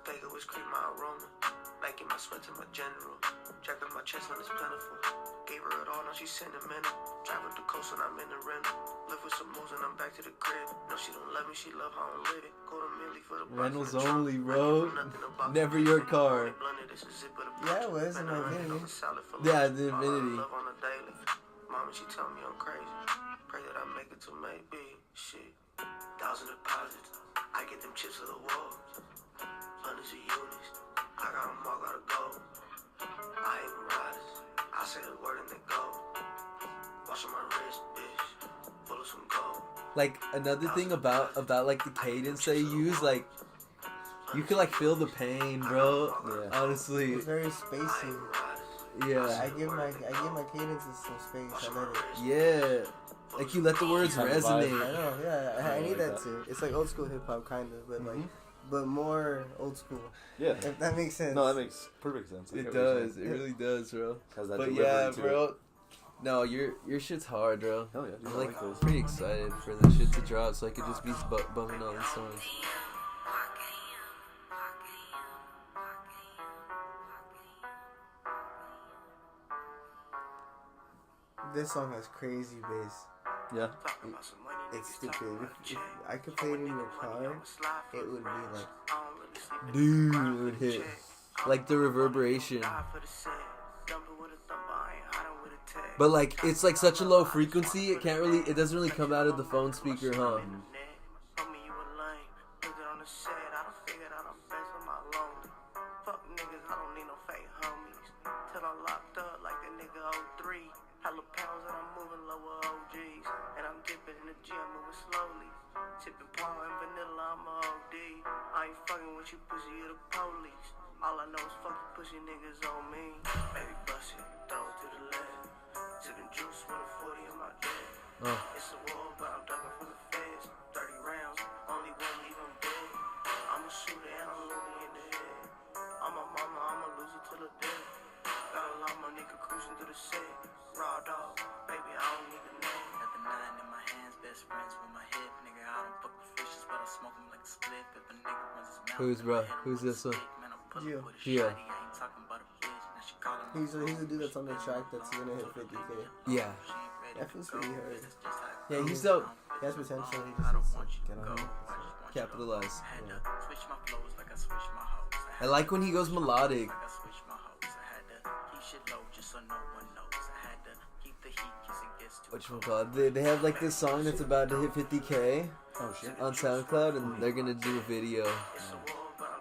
Bagel which creep my aroma. Making my sweat to my general. Jacking my chest when it's plentiful. Gave her it all, now she's sentimental. Travel the coast and I'm in the rental. Live with some moves and I'm back to the crib. No, she don't love me, she love how I'm living. Go to Millie for the Rentals only, bro. Never your car. Yeah, it was in my Infinity. Yeah, the Infinity. Mama, she tell me I'm crazy. Pray that I make it to maybe. Shit. 1,000 deposits. I get them chips to the wall. Hundreds of units. I got them all, gotta go. I ain't riders. I say the word and they go. Watch on my wrist, bitch. Full of some gold. Like another thing about like the cadence they use, like you can like feel the pain, bro. Yeah. Honestly. It's very spacey. Yeah. I give my cadences some space. I let it. Yeah. Like you let the words Kind of resonate. I know. Yeah, I need like that too. It's like old school hip hop, kind of, but like, but more old school. Yeah. If that makes sense. No, that makes perfect sense. It does. It really does, bro. Has that But delivery yeah, to bro. it. No, your shit's hard, bro. Hell yeah, dude, I'm I like like those. pretty excited for this shit to drop, so I could just be bumming all these songs. This song has crazy bass. Yeah. It's stupid. If I could play it in your car, it would be like, Dude, it would hit. Like the reverberation. But like, it's like such a low frequency, it doesn't really come out of the phone speaker, huh? Tipping paw and vanilla, I'm a OD. I ain't fucking with you, pussy, you the police. All I know is fuck you pussy niggas on me. Baby, bust it, throw it to the left. Sipping juice with a 40 in my jet. It's a war, but I'm ducking from the feds. 30 rounds, only one leave him dead. I'm a shooter and I'm loony in the head. I'm a mama, I'm a loser till the death. Got a lot my nigga cruising through the set. Raw dog, baby, I don't need a name. Got the 9 in my hands, best friends with my hip, nigga. I don't fuck with fishes, but I smoke them like a split. If a nigga runs his mouth, Who's, bro? Who's this one? Gio. Gio. He's a dude that's on the track that's gonna hit 50K. Yeah. That feels pretty hard. Yeah, he's dope. He has potential. He just needs to get on it. Capitalize. Yeah. I like when he goes melodic. Whatchamacallit? They have like this song that's about to hit 50K on SoundCloud, and they're gonna do a video.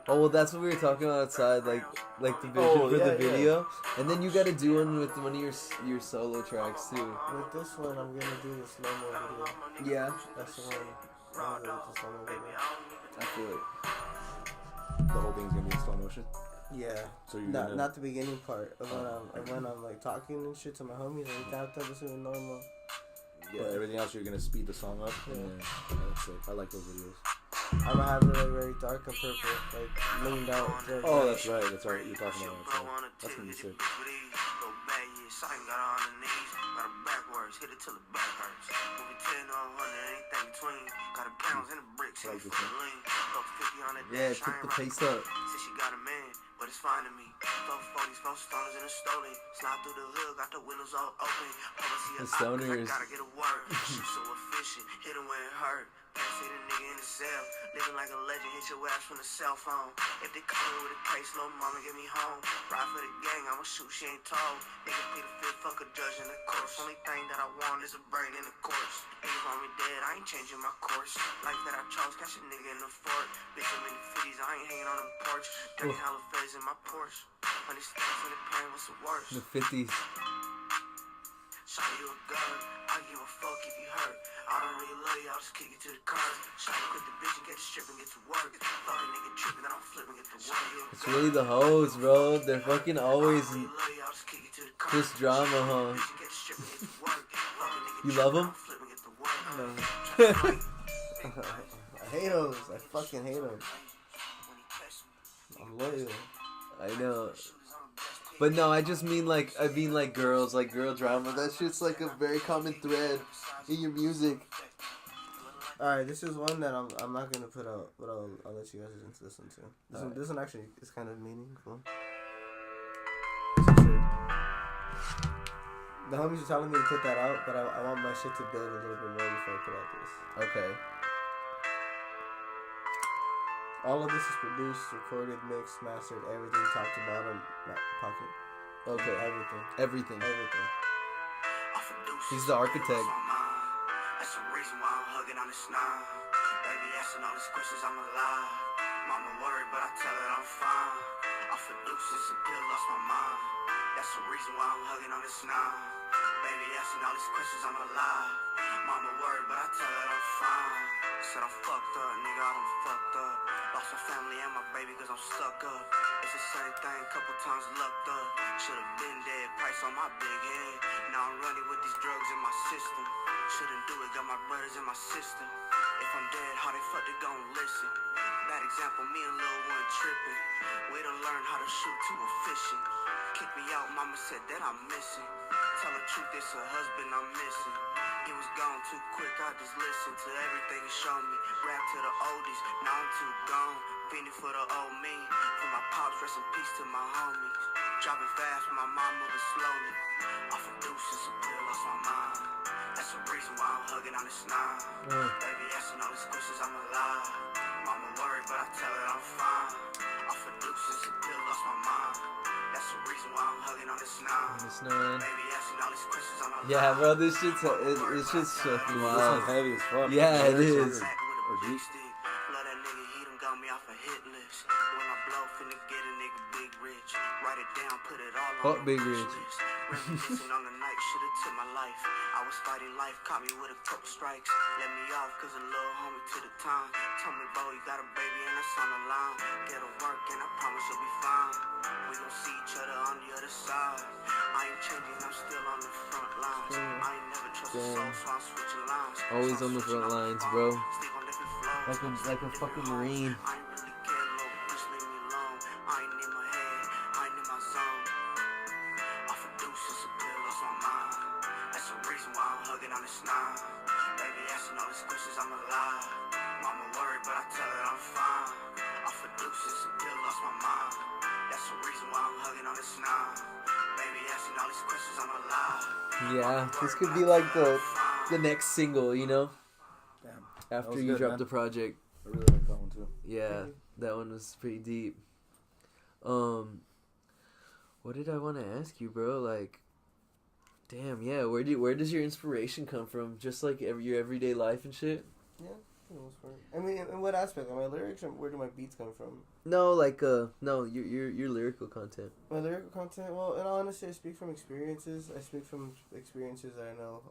Oh well, that's what we were talking about outside, like the vision for the video, and then you got to do one with one of your solo tracks too. With this one, I'm gonna do the slow mo video. Yeah, That's the one. I'm gonna do the slow mo video. I feel it. The whole thing's gonna be in slow motion. Yeah. So you're gonna... not the beginning part of when I'm like talking and shit to my homies, like that was super normal. But everything else, you're gonna speed the song up. Yeah. And then, that's it. I like those videos. I'm gonna have it like very dark and purple, like leaned out. Oh, that's right. You're talking about it. That's gonna be sick. Got a backwards, hit it till the back hurts. Moving 10 or 100, anything between. Got a pounds in the bricks, ain't for the lean. Throw 50 on the dash, pick the pace up. Since she got a man, but it's fine to me. Throw 40s, 4 stoners in a stolen. Slide through the hood, got the windows all open. The stoners. Gotta get a word. She's so efficient, hit him where it hurt. Say the nigga in the cell, living like a legend, hit your ass from the cell phone. If they come in with a case, little mama get me home. Ride for the gang, I'ma shoot, she ain't told. Nigga plead the fifth, fuck a judge in the course. Only thing that I want is a brain in the course. Niggas want me dead, I ain't changing my course. Life that I chose, catch a nigga in the fort. Bitch, I'm in the 50s, I ain't hanging on the porch. Dirty hollow feds in my Porsche. Honey stacks in the pain, what's the worst? The 50s. Shot you a gun, I give a fuck if you hurt. I don't really love you, I'll just kick you to the curb. Shot you quit the bitch and get the strip and get to work. Fuck a nigga tripping, then I'm flipping, get to work. It's really the hoes, bro. They're fucking always just drama, huh? You love them? No. I hate those. I fucking hate them. I'm loyal. I know. But no, I just mean like girls, like girl drama. That shit's like a very common thread in your music. Alright, this is one that I'm not gonna put out, but I'll let you guys listen to. This one actually is kind of meaningful. The homies are telling me to put that out, but I want my shit to build a little bit more before I put out this. Okay. All of this is produced, recorded, mixed, mastered, everything top to bottom, pocket. Okay. Everything. He's the architect. That's the reason why I'm hugging on this now. Baby asking all these questions, I'm alive. Mama worried, but I tell her I'm fine. Off of deuces, a pill, lost my mind. That's the reason why I'm hugging on this now. Baby asking all these questions, I'm alive. Mama worried, but I tell her I'm fine. Said I'm fucked up, nigga, I done fucked up. Lost my family and my baby cause I'm stuck up. It's the same thing, couple times lucked up. Should've been dead, price on my big head. Now I'm running with these drugs in my system. Shouldn't do it, got my brothers in my system. If I'm dead, how they fuck they gon' listen? Bad example, me and Lil One tripping. Way to learn how to shoot too efficient. Kick me out, mama said that I'm missing. Tell the truth, it's a husband I'm missing. He was gone too quick, I just listened to everything he showed me. Rap to the oldies, now I'm too gone. Fiending for the old me. For my pops, rest in peace to my homies. Driving fast, but my mom moving slowly. Off of deuces, a pill, lost my mind. That's the reason why I'm hugging on this nine. Baby asking all these questions, I'm alive. Mama worried, but I tell her I'm fine. Off of deuces, a pill, lost my mind. That's the reason why I'm hugging on this nine. Baby asking all these questions, I'm alive. Yeah, bro, this shit's it's just fucking This wild. one's heavy as fuck. Yeah, it is. Or deep. Love that nigga, he done got me off a hit list. When I blow, finna get a nigga big rich. Write it down, put it all on Fuck the big wish rich. list. Reminiscing on the night, should've took my life. I was fighting life, caught me with a couple strikes. Let me off, cause a little homie to the time. Told me, bro, you got a baby and that's on the line. Get to work and I promise you'll be fine. We gon' see each other on the other side. I ain't changing, I'm still on the front lines. I ain't never trust a soul, so I'm switching lines. Always So I'm on the front switching lines, the bro. phone. Sleep on different floors. Like a fucking Marine. I ain't really care, little bitch, leave me alone. I ain't in my head, I ain't in my zone. Off of deuces, a pill, lost my mind. That's the reason why I'm hugging on this nine. Baby asking all these questions, I'm alive. Mama worried, but I tell her I'm fine. Off of deuces, a pill, lost my mind. That's the reason why I'm hugging on this nine. Baby asking all these questions, I'm alive. Yeah, this could be like the next single, you know? Damn. After was you good, drop man. the project. I really like that one too. Yeah, that one was pretty deep. What did I want to ask you, bro? Like, damn, yeah. Where does your inspiration come from? Just like your everyday life and shit. Yeah, for the most part. I mean, in what aspect? Are my lyrics, or where do my beats come from? No, like no, your lyrical content. My lyrical content. Well, in all honesty, I speak from experiences. I speak from experiences that I know.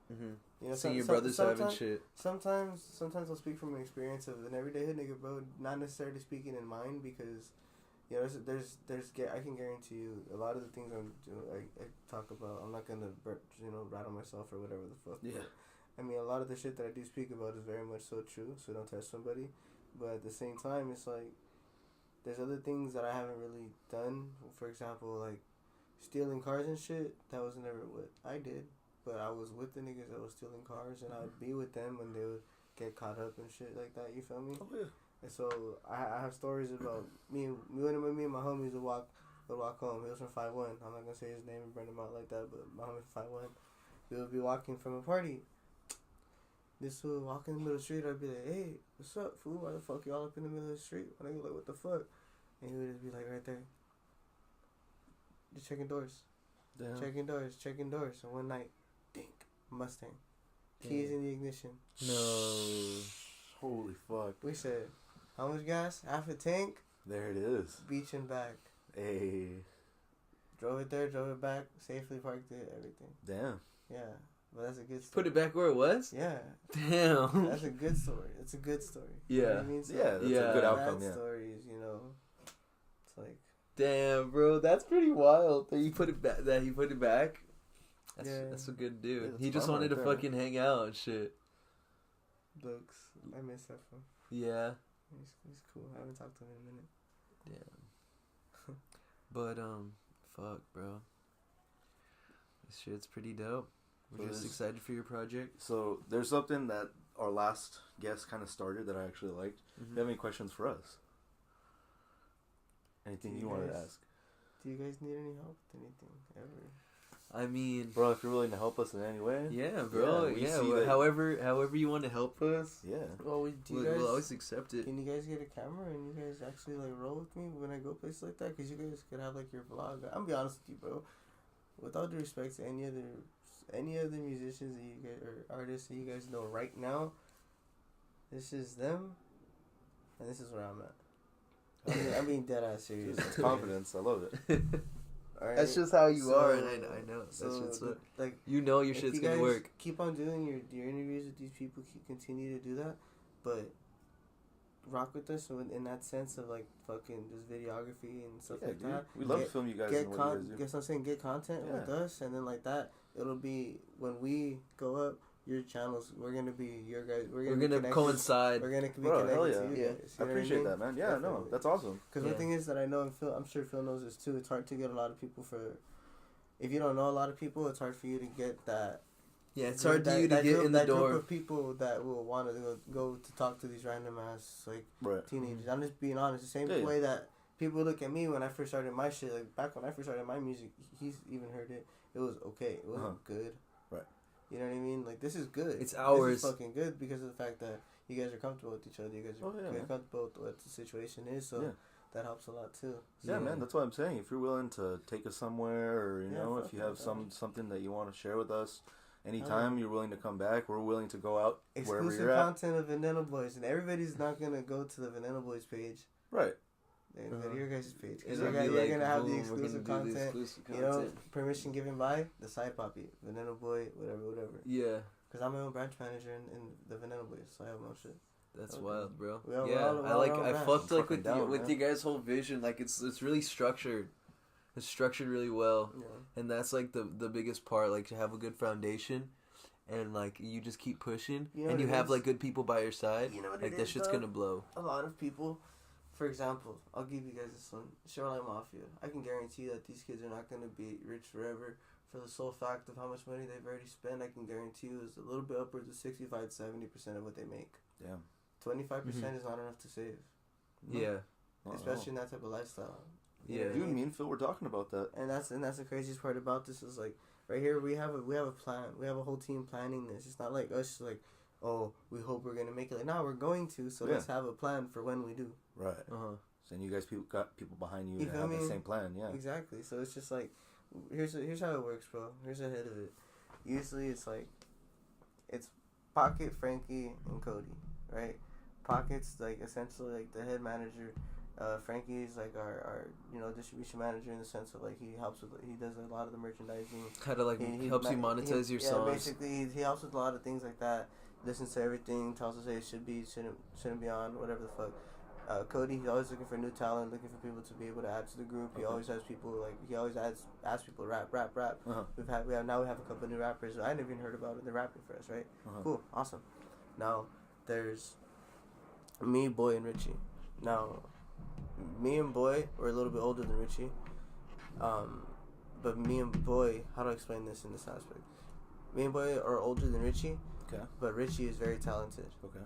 You know, Seeing your brothers having shit. Sometimes I'll speak from an experience of an everyday hood nigga, bro. Not necessarily speaking in mind, because you know, there's I can guarantee you a lot of the things I talk about. I'm not gonna rattle myself or whatever the fuck. Yeah. I mean, a lot of the shit that I do speak about is very much so true, so don't test somebody. But at the same time, it's like, there's other things that I haven't really done. For example, like, stealing cars and shit, that was never what I did. But I was with the niggas that was stealing cars, and I would be with them when they would get caught up and shit like that, you feel me? Oh, yeah. And so, I have stories about me and my homies would walk home. He was from 5-1. I'm not going to say his name and burn him out like that, but my homie from 5-1. We would be walking from a party. This fool walking in the middle of the street, I'd be like, hey, what's up, fool? Why the fuck y'all up in the middle of the street? And I go like, what the fuck? And he would just be like, right there. Just checking doors. Damn. Checking doors. And one night, dink, Mustang. Keys in the ignition. No. Holy fuck. We said, how much gas? Half a tank? There it is. Beach and back. Hey. Drove it there, drove it back, safely parked it, everything. Damn. Yeah. But that's a good story. Put it back where it was? Yeah. Damn. That's a good story. It's a good story. Yeah. You know what I mean? So That's a good outcome, bad stories, you know. It's like... Damn, bro. That's pretty wild that he put it back. That's a good dude. Yeah, he just wanted to fucking hang out and shit. Looks. I miss that from. Yeah. He's cool. I haven't talked to him in a minute. Damn. But, fuck, bro. This shit's pretty dope. We're just excited for your project. So, there's something that our last guest kind of started that I actually liked. Mm-hmm. Do you have any questions for us? Anything you wanted to ask? Do you guys need any help with anything, ever? I mean... Bro, if you're willing to help us in any way. Yeah, bro. Yeah, however you want to help us. Yeah. Well, we'll always accept it. Can you guys get a camera and you guys actually, like, roll with me when I go places like that? Because you guys could have, like, your vlog. I'm gonna be honest with you, bro. With all due respect to any other musicians that you guys, or artists that you guys know right now, this is them, and this is where I'm at. I'm being dead ass serious. It's confidence. I love it. All right? That's just how you are, and I know. So, That's just like, you know your shit's gonna work. Keep on doing your interviews with these people. Continue to do that, but rock with us in that sense of, like, fucking just videography and stuff like that. We love to film you guys. Guess what I'm saying? Get content with us, and then like that, it'll be when we go up. Your channels, we're gonna be your guys. We're gonna coincide. We're gonna be connected to you guys. I appreciate that, man. Yeah, Definitely. no, that's awesome. Because one thing is that I know, and Phil, I'm sure Phil knows this too. It's hard to get a lot of people for. If you don't know a lot of people, it's hard for you to get that. Yeah, it's hard for you to get in the door. Group of people that will want to go to talk to these random ass teenagers. Mm-hmm. I'm just being honest. The same way that people look at me when I first started my shit. Like back when I first started my music, he's even heard it. It was okay. It wasn't good. Right. You know what I mean? Like, this is good. It's ours. This is fucking good because of the fact that you guys are comfortable with each other. You guys are comfortable with what the situation is. So that helps a lot too. So, yeah, man. That's what I'm saying. If you're willing to take us somewhere, or you know, if you have something that you want to share with us, anytime you're willing to come back, we're willing to go out wherever you're at. Exclusive content of Veneno Boys, and everybody's not gonna go to the Veneno Boys page. Right. Go to your guys' page. Because you're gonna have the exclusive content. You know, permission given by the Sidepapi, Veneno Boy, whatever. Yeah. Because I'm my own branch manager in the Veneno Boys, so I have my own shit. That's wild, bro. I fucked like with you guys' whole vision. Like it's really structured. It's structured really well, and that's like the biggest part. Like to have a good foundation, and like you just keep pushing, and you have like good people by your side. You know what like that shit's gonna blow. A lot of people. For example, I'll give you guys this one. Shoreline Mafia. I can guarantee that these kids are not going to be rich forever for the sole fact of how much money they've already spent. I can guarantee you is a little bit upwards of 65-70% of what they make. Damn. 25% is not enough to save. Yeah. Especially in that type of lifestyle. Yeah. Dude, me and Phil were talking about that. And that's the craziest part about this is like right here we have a plan. We have a whole team planning this. It's not like us like, oh, we hope we're going to make it. Like, no, we're going to. So let's have a plan for when we do. Right. So you guys got people behind you that have the same plan, Exactly. So it's just like, here's how it works, bro. Here's the head of it. Usually it's like, it's Pocket, Frankie, and Cody, right? Pocket's like essentially like the head manager. Frankie's like our distribution manager in the sense of like he does a lot of the merchandising. How to like he helps you monetize your songs. Yeah, basically he helps with a lot of things like that. Listens to everything, tells us hey, it shouldn't be on, whatever the fuck. Cody, he's always looking for new talent, looking for people to be able to add to the group. He always has people asks people to rap. Uh-huh. We have a couple new rappers I never even heard about, and they're rapping for us, right? Uh-huh. Cool, awesome. Now there's me, Boy, and Richie. Now, me and Boy were a little bit older than Richie. But me and Boy, how do I explain this in this aspect? Me and Boy are older than Richie. Okay. But Richie is very talented. Okay.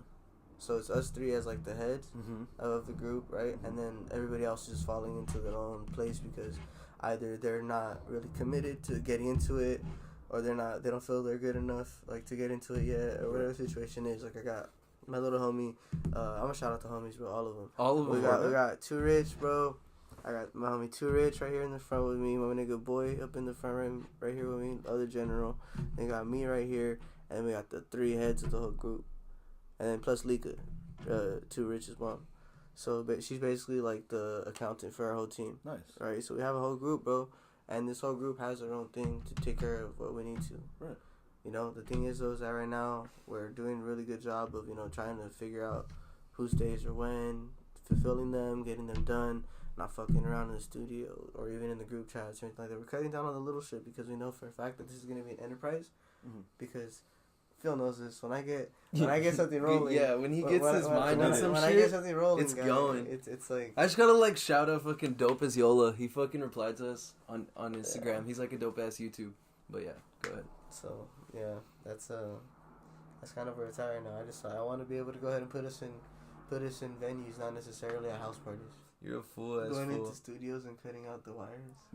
So it's us three as like the heads Mm-hmm. of the group, right? And then everybody else is falling into their own place because either they're not really committed to getting into it, or they don't feel they're good enough like to get into it yet, or whatever the situation is. Like I got my little homie. I'm gonna shout out the homies, bro. All of them. All of them. We got Too Rich, bro. I got my homie Too Rich right here in the front with me. My nigga Boy up in the front right here with me. Other general. They got me right here, and we got the three heads of the whole group, and then plus Lika, Too Rich's mom. So she's basically like the accountant for our whole team. Nice. Right. So we have a whole group, bro, and this whole group has their own thing to take care of what we need to. Right. You know, the thing is though, is that right now we're doing a really good job of, you know, trying to figure out whose days are when, fulfilling them, getting them done, not fucking around in the studio or even in the group chats or anything like that. We're cutting down on the little shit because we know for a fact that this is going to be an enterprise. Mm-hmm. Because Phil knows this. When I get something rolling, yeah, when he gets his mind on some when shit, I get something rolling, it's guy, going. It's like I just gotta like shout out fucking dope as Yola. He fucking replied to us on Instagram. Yeah. He's like a dope ass YouTube. But yeah, go ahead. So yeah, that's kind of where it's at right now. I want to be able to go ahead and put us in venues, not necessarily at house parties. You're a fool. Going into studios and cutting out the wires.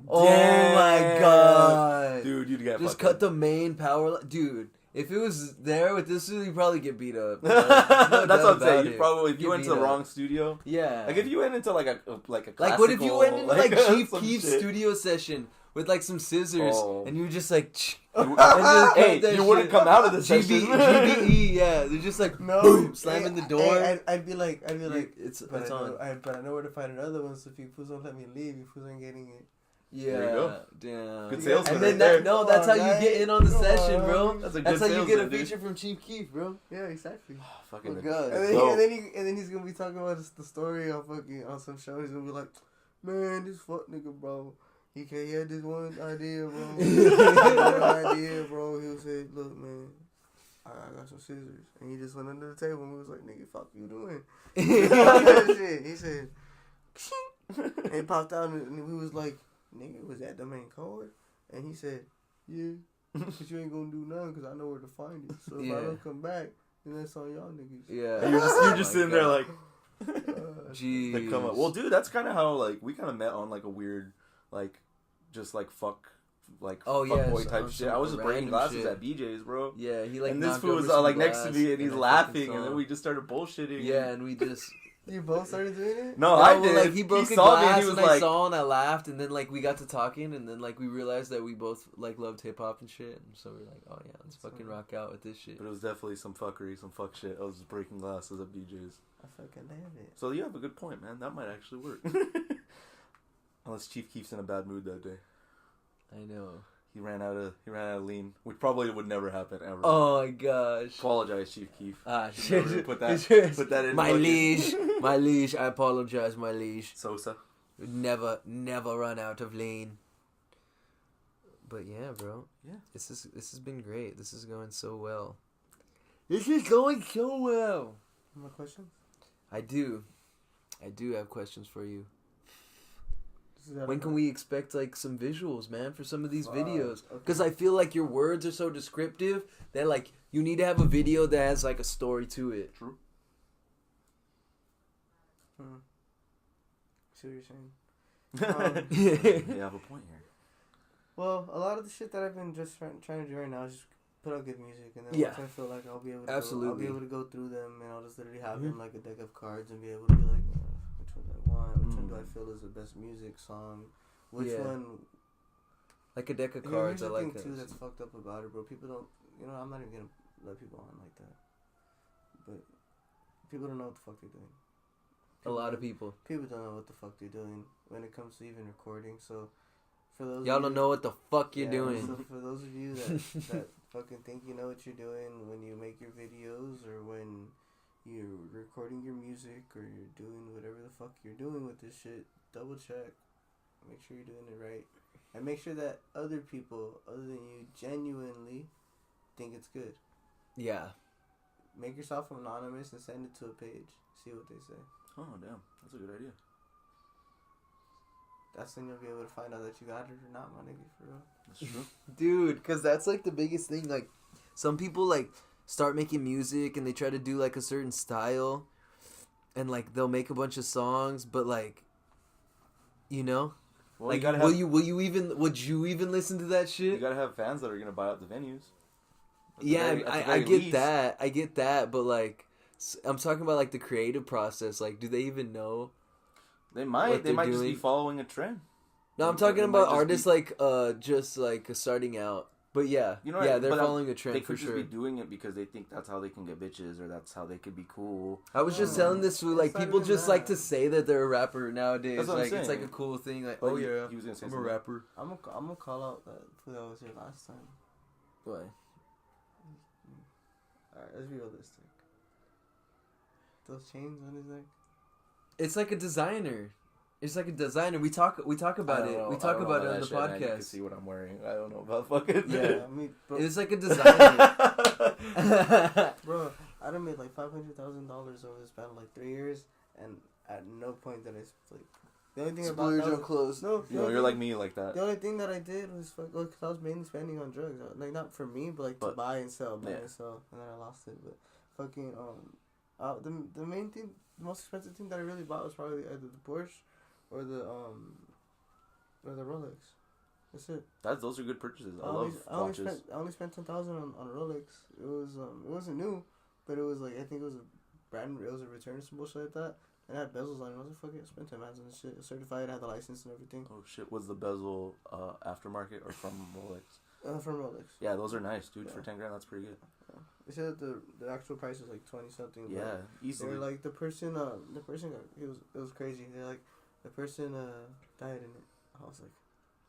Oh my god, dude, you'd get just fucking... cut the main power. Dude, if it was there with this, you'd probably get beat up. That's what I'm saying. You probably if you went to the up. wrong studio. Yeah. Like if you went into like a classical, like what if you went into like Chief some Keef's shit. studio session with like some scissors and you were just like, you wouldn't come out of the session. GBE, yeah, they're just like boom, slamming the door. Hey, I'd be like, it's but on. I know where to find another one. So if you fools don't let me leave, you fools aren't getting it. Yeah, there you go. damn. Good salesman. And then right there. that's how you get in on the session, bro. That's a good That's how you get a salesman, feature from Chief Keef, bro. Yeah, exactly. Fucking Oh, God. And then he's gonna be talking about the story on some show. He's gonna be like, man, this fuck nigga, bro. He had this one idea, bro. He was saying, look, man, I got some scissors. And he just went under the table and we was like, nigga, fuck you doing? He said, and he popped out and we was like, nigga, was that the main card? And he said, yeah, but you ain't gonna do nothing because I know where to find it. So if I don't come back, then that's on y'all niggas. Yeah. And you're just sitting there like, jeez. they come up. Well, dude, that's kind of how like we kind of met on like a weird like just like fuck boy type shit. I was just breaking glasses shit at BJ's, bro. Yeah, he like and this knocked fool over was some like next to glass me and he's I laughing, fucking and saw then we just started bullshitting. Yeah, and we just. You both started doing it? No, I well, did. Like he broke a saw glass me and he was and I like, saw and I laughed, and then like we got to talking, and then like we realized that we both like loved hip hop and shit, and so we're like, oh yeah, let's fucking rock out with this shit. But it was definitely some fuckery, some fuck shit. I was just breaking glasses at BJ's. I fucking love it. So you have a good point, man. That might actually work. Unless Chief Keef's in a bad mood that day. I know. He ran out of lean, which probably would never happen ever. Oh my gosh. Apologize, Chief Keef. Shit. Really put that in. My liege. My liege. I apologize, my liege. Sosa. Never run out of lean. But yeah, bro. Yeah. This has been great. This is going so well. This is going so well. More questions? I do have questions for you. When can we expect like some visuals, man, for some of these videos? Because I feel like your words are so descriptive that like you need to have a video that has like a story to it. True. See what you're saying? You have a point here. Well, a lot of the shit that I've been just trying to do right now is just put out good music, and then once I feel like I'll be able to I'll be able to go through them, and I'll just literally have them like a deck of cards and be able to be like, which one do I want? Which one do I feel is the best music song? Which one? Like a deck of cards. I like that. that. That's fucked up about it, bro. People don't. I'm not even gonna let people on like that. But people don't know what the fuck they're doing. A lot of people. People don't know what the fuck they're doing when it comes to even recording. So for those y'all don't know what the fuck you're doing. So for those of you that fucking think you know what you're doing when you make your videos or when you're recording your music or you're doing whatever the fuck you're doing with this shit, double check. Make sure you're doing it right. And make sure that other people, other than you, genuinely think it's good. Yeah. Make yourself anonymous and send it to a page. See what they say. Oh, damn. That's a good idea. That's when you'll be able to find out that you got it or not, my nigga, for real. That's true. Dude, because that's, like, the biggest thing. Like, some people, like, start making music and they try to do, like, a certain style. And, like, they'll make a bunch of songs, but, like, you know? Well, like, would you even listen to that shit? You gotta have fans that are gonna buy out the venues. Yeah, I get that. I get that, but, like, I'm talking about, like, the creative process. Like, do they even know? They might. They might just be following a trend. No, I'm talking about artists, like, just, like, starting out. But, yeah. You know, yeah, they're following a trend, for sure. They could just be doing it because they think that's how they can get bitches or that's how they could be cool. I was just telling this to, like, people just like to say that they're a rapper nowadays. That's what like, I'm it's, like, a cool thing. Like, but oh, yeah, he was gonna say I'm something. a rapper. I'm gonna call out that fool that was here last time. Why? Alright, let's be realistic. Those chains on his neck. It's like a designer. It's like a designer. We talk about it. We talk about it on the podcast. You can see what I'm wearing. I don't know about fucking. Yeah, I mean, bro, it's like a designer. Bro, I done made like $500,000 over the span of like 3 years, and at no point that I like. The only thing about that was, clothes. No, you're like me, like that. The only thing that I did was because I was mainly spending on drugs, like not for me, but like to buy and sell, and then I lost it. But fucking the main thing, the most expensive thing that I really bought was probably either the Porsche or the Rolex. That's it. Those are good purchases. I love watches. I only spent $10,000 on a Rolex. It wasn't new, but it was like I think it was a brand. It was a return or some bullshit like that. And it had bezels on it. I was like, fuck it, I spent $10,000 on this shit. It was certified, had the license and everything. Oh shit, was the bezel aftermarket or from Rolex? From Rolex. Yeah, those are nice, dude. Yeah. For $10,000, that's pretty good. Yeah. They said that the actual price was like 20 something. Yeah, easily. They were like the person got, it was crazy. They're like the person died in it. I was like,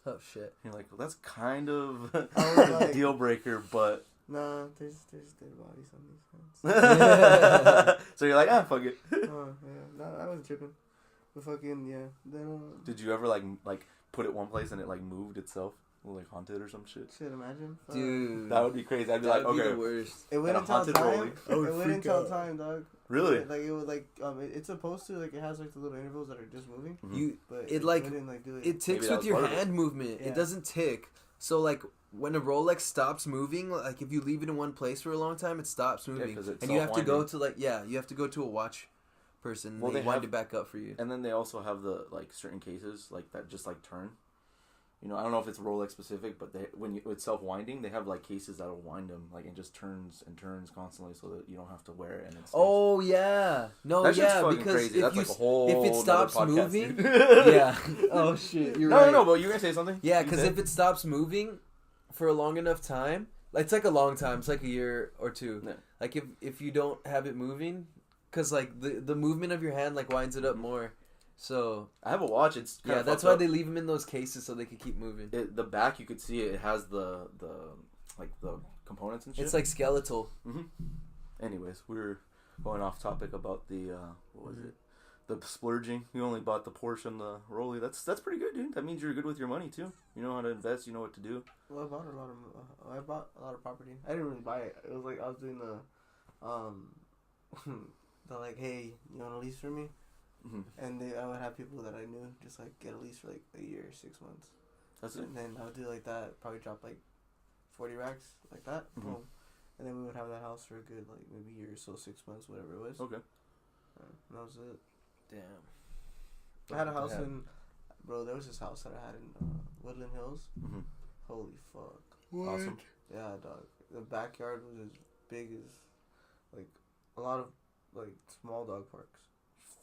oh shit. You're like, well, that's kind of like, a deal breaker, but. Nah, there's dead bodies on these ones. So you're like, fuck it. Oh, yeah. No, I wasn't tripping. But fucking, yeah. Then, did you ever, like put it one place and it, like, moved itself? Like, haunted or some shit? Shit, imagine. Dude. That would be crazy. I'd be like, okay. The worst. It wouldn't tell time. It wouldn't tell time, dog. Really? Like, it would, like, it's supposed to, like, it has, like, the little intervals that are just moving. Mm-hmm. But it like, wouldn't, like, do it. It ticks with your hand movement. Yeah. It doesn't tick. So, like, when a Rolex stops moving, like, if you leave it in one place for a long time, it stops moving. Yeah, and you have to go to, like, you have to go to a watch person. Well, they wind it back up for you. And then they also have the, like, certain cases, like, that just, like, turn. You know, I don't know if it's Rolex specific, but it's self-winding, they have, like, cases that'll wind them, like, and just turns and turns constantly so that you don't have to wear it. And it stays. Oh, yeah. No, that yeah, fucking because crazy. That's like a whole if it stops podcast, moving, yeah. Oh, shit, you're right. No, but you're going to say something? Yeah, because if it stops moving for a long enough time, like, it's like a long time, it's like a year or two. Yeah. Like, if you don't have it moving, because, like, the movement of your hand, like, winds it up more. So I have a watch. It's that's why they leave them in those cases so they can keep moving. The back, you could see it has the components and shit. It's like skeletal. Mm-hmm. Anyways, we were going off topic about the what was it? The splurging. You only bought the Porsche and the Rollie. That's pretty good, dude. That means you're good with your money too. You know how to invest. You know what to do. Well, I bought a lot of property. I didn't really buy it. It was like I was doing the like, hey, you want a lease for me? Mm-hmm. And I would have people that I knew just like get a lease for like a year, 6 months. That's it. And then I would do like that, probably drop like 40 racks like that. Mm-hmm. Boom. And then we would have that house for a good like maybe a year or so, 6 months, whatever it was. Okay. And that was it. Damn. I had a house in, bro. There was this house that I had in Woodland Hills. Mm-hmm. Holy fuck! What? Awesome. Yeah, dog. The backyard was as big as like a lot of like small dog parks.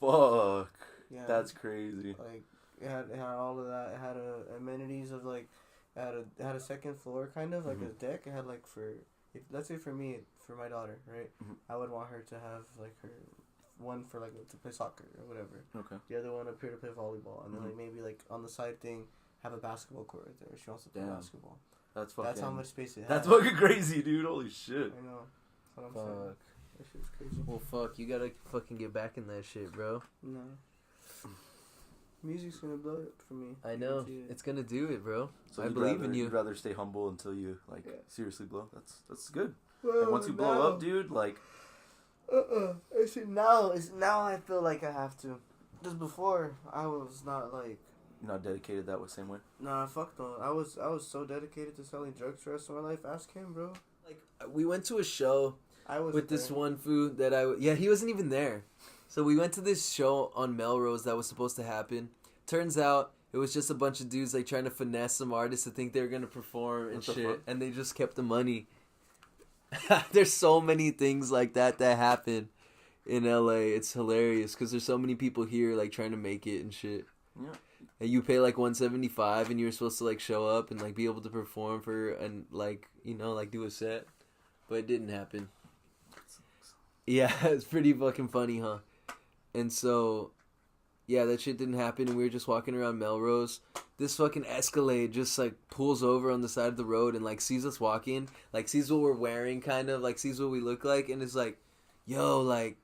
Fuck. Yeah. That's crazy. Like it had all of that. It had amenities of like it had a second floor kind of like a deck. It had like let's say for my daughter, right? Mm-hmm. I would want her to have like her one for like to play soccer or whatever. Okay. The other one up here to play volleyball, and then like maybe like on the side thing have a basketball court right there. She wants to play basketball. That's how much space it has. That's fucking crazy, dude. Holy shit. I know. That's what I'm saying. That shit's crazy. Well, fuck, you gotta fucking get back in that shit, bro. No. Music's gonna blow it for me. I know. It's gonna do it, bro. So I believe in you. You'd rather stay humble until you, like, seriously blow? That's good. Well, and once you blow up, dude, like... Now I feel like I have to. Just before, I was not, like... You're not dedicated that same way? Nah, fuck no. I was so dedicated to selling drugs for the rest of my life. Ask him, bro. Like, we went to a show with this one food that he wasn't even there. So we went to this show on Melrose that was supposed to happen. Turns out it was just a bunch of dudes like trying to finesse some artists to think they were gonna perform and shit, and they just kept the money. There's so many things like that happen in LA. It's hilarious because there's so many people here like trying to make it and shit. Yeah. And you pay like $175 and you're supposed to like show up and like be able to perform and like, you know, like do a set, but it didn't happen. Yeah, it's pretty fucking funny, huh? And so, yeah, that shit didn't happen, and we were just walking around Melrose. This fucking Escalade just, like, pulls over on the side of the road and, like, sees us walking, like, sees what we're wearing, kind of, like, sees what we look like, and is like, yo, like,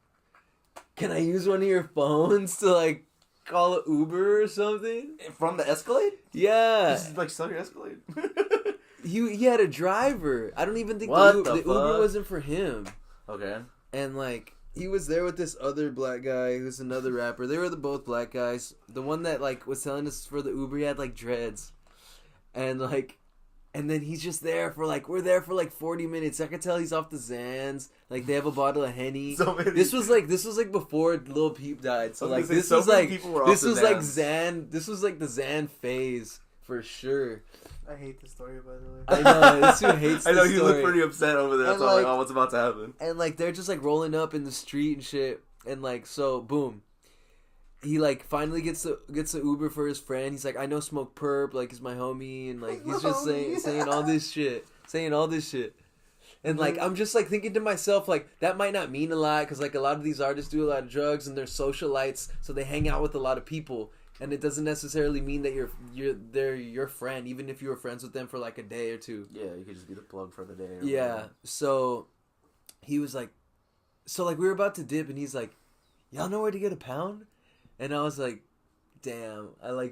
can I use one of your phones to, like, call an Uber or something? From the Escalade? Yeah. This is, like, sell your Escalade? He had a driver. I don't even think the Uber wasn't for him. Okay. And, like... He was there with this other black guy who's another rapper. They were both black guys. The one that, like, was telling us for the Uber, he had, like, dreads. And, like, and then he's just there for, like, we're there for, like, 40 minutes. I can tell he's off the Zans. Like, they have a bottle of Henny. This was like before Lil Peep died. So, like, this was like the Zan phase for sure. I hate this story, by the way. I know, this dude hates I know, this you story. look pretty upset over there. So I'm like, oh, what's about to happen? And, like, they're just, like, rolling up in the street and shit. And, like, so, boom. He, like, finally gets the Uber for his friend. He's like, I know Smoke Perp, like, he's my homie. And, like, he's just saying all this shit. And, like, I'm just, like, thinking to myself, like, that might not mean a lot. Because, like, a lot of these artists do a lot of drugs. And they're socialites. So they hang out with a lot of people. And it doesn't necessarily mean that they're your friend, even if you were friends with them for like a day or two. Yeah, you could just be the plug for the day. Yeah. Whatever. So he was like, we were about to dip, and he's like, y'all know where to get a pound? And I was like, damn, I was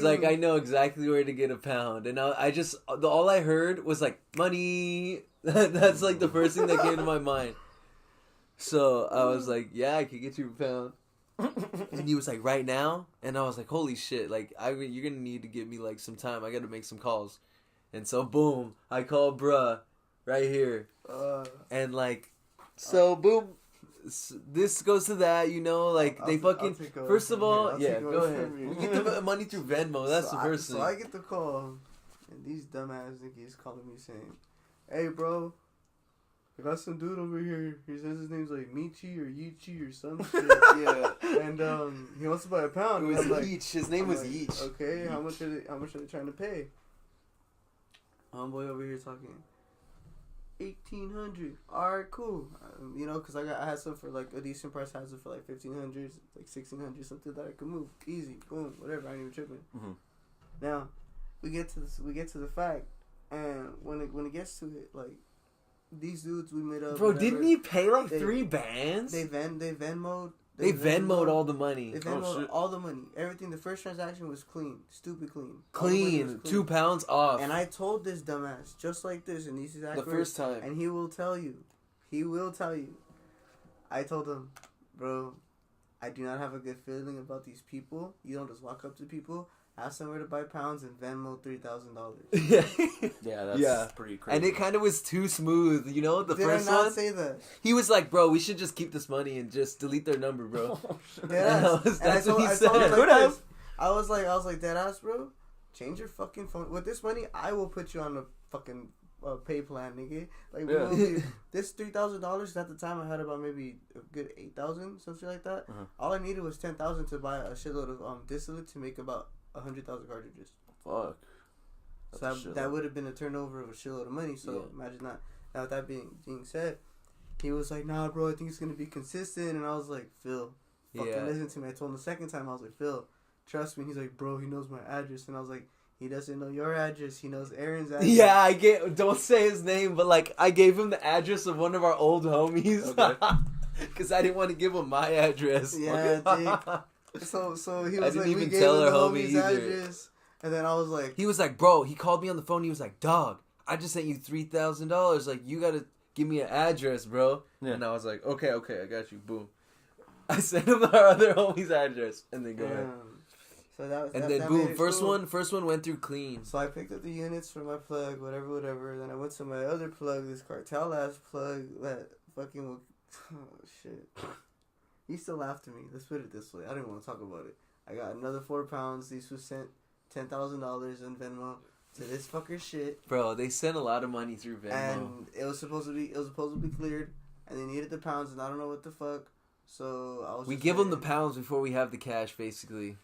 like, I know exactly where to get a pound. And all I heard was like, money. That's like the first thing that came to my mind. So I was like, yeah, I could get you a pound. And he was like, right now? And I was like, holy shit, like, you're gonna need to give me, like, some time. I gotta make some calls. And so, boom, I call bruh right here. And, like, so, boom, this goes to that, you know, like, they fucking, first of all, go ahead. You get the money through Venmo, that's the first thing. So I get the call, and these dumbass niggas calling me saying, hey, bro, I got some dude over here. He says his name's like Michi or Yichi or some shit. Yeah. And he wants to buy a pound. It was Yeech. His name was Yeech. Okay, how much are they trying to pay? Homeboy over here talking 1,800. Alright, cool. You know, cause I had some for like a decent price. I had some for like 1,500, like 1,600, something that I could move easy. Boom, whatever. I ain't even tripping. Mm-hmm. Now, we get to the fact, and when it gets to it, like. These dudes we made up. Bro, didn't he pay like 3 bands? They Venmo'd. They Venmo'd all the money. They Venmo'd all the money. Everything. The first transaction was clean. Stupid clean. Clean. 2 pounds off. And I told this dumbass, just like this, and these exact the first time. And he will tell you. I told him, bro, I do not have a good feeling about these people. You don't just walk up to people, ask them where to buy pounds, and Venmo $3,000. Yeah, that's pretty crazy. And it kind of was too smooth, you know. The first one. Did I not say that? He was like, "Bro, we should just keep this money and just delete their number, bro." Yeah, that's what he said. I was like, dead ass, bro. Change your fucking phone. With this money, I will put you on a fucking pay plan, nigga. Like, this $3,000 at the time I had about maybe a good 8,000, something like that. Uh-huh. All I needed was 10,000 to buy a shitload of distillate to make about 100,000 cartridges. Fuck. So that would have been a turnover of a shitload of money. So imagine that. Now with that being said, he was like, "Nah, bro, I think it's gonna be consistent." And I was like, "Phil, fucking listen to me." I told him the second time, I was like, "Phil, trust me." He's like, "Bro, he knows my address." And I was like, He doesn't know your address. He knows Aaron's address. Yeah, don't say his name, but like I gave him the address of one of our old homies. Okay. Cause I didn't want to give him my address. Yeah, Dick. So he was like, we gave him the homie's address, and then I was like, he was like, bro. He called me on the phone. He was like, dog, I just sent you $3,000. Like, you gotta give me an address, bro. Yeah. And I was like, okay, I got you. Boom. I sent him our other homie's address, and then go ahead. So that then boom, first one went through clean. So I picked up the units for my plug, whatever. Then I went to my other plug, this cartel ass plug that fucking oh shit. He still laughed at me. Let's put it this way. I don't even want to talk about it. I got another 4 pounds. These was sent $10,000 in Venmo to this fucker shit. Bro, they sent a lot of money through Venmo. And it was supposed to be cleared, and they needed the pounds, and I don't know what the fuck. So I was. We give them the pounds before we have the cash, basically.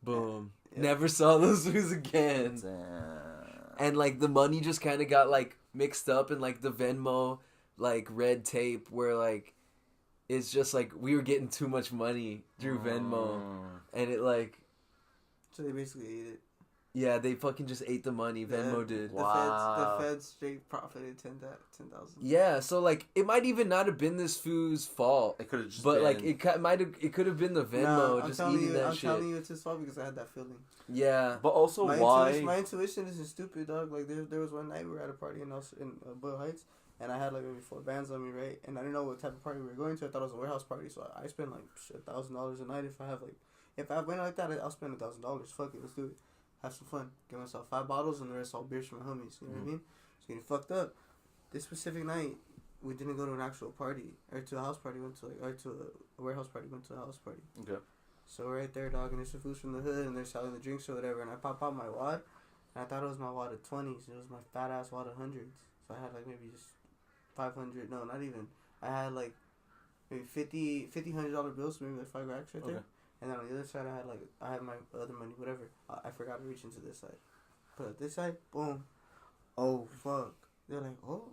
Boom. Yeah. Never saw those dudes again. And like the money just kind of got like mixed up in like the Venmo like red tape where like it's just like we were getting too much money through Venmo, and it like. So they basically ate it. Yeah, they fucking just ate the money. Venmo did. The feds straight profited 10,000. Yeah, so like it might even not have been this fool's fault. It could have just. But been... like it could have been the Venmo just eating that shit. I'm telling you, it's his fault because I had that feeling. Yeah, but also why? My intuition isn't stupid, dog. Like there was one night we were at a party in Boyle Heights, and I had like maybe 4 bands on me, right? And I didn't know what type of party we were going to. I thought it was a warehouse party, so I spent like $1,000 a night. If I went like that, I'll spend $1,000. Fuck it, let's do it. Have some fun. Get myself 5 bottles and the rest all beers from my homies. You know what I mean? Just getting fucked up. This specific night, we didn't go to an actual party or to a house party. Went to a warehouse party. Went to a house party. Okay. So we're right there, dog, and there's some foods from the hood, and they're selling the drinks or whatever. And I pop out my wad, and I thought it was my wad of 20s. It was my fat ass wad of 100s. So I had like maybe just 500. No, not even. I had like maybe $100 bills, maybe like 5 racks right there. And then on the other side, I had my other money, whatever. I forgot to reach into this side. Put it this side, boom. Oh, fuck. They're like, oh,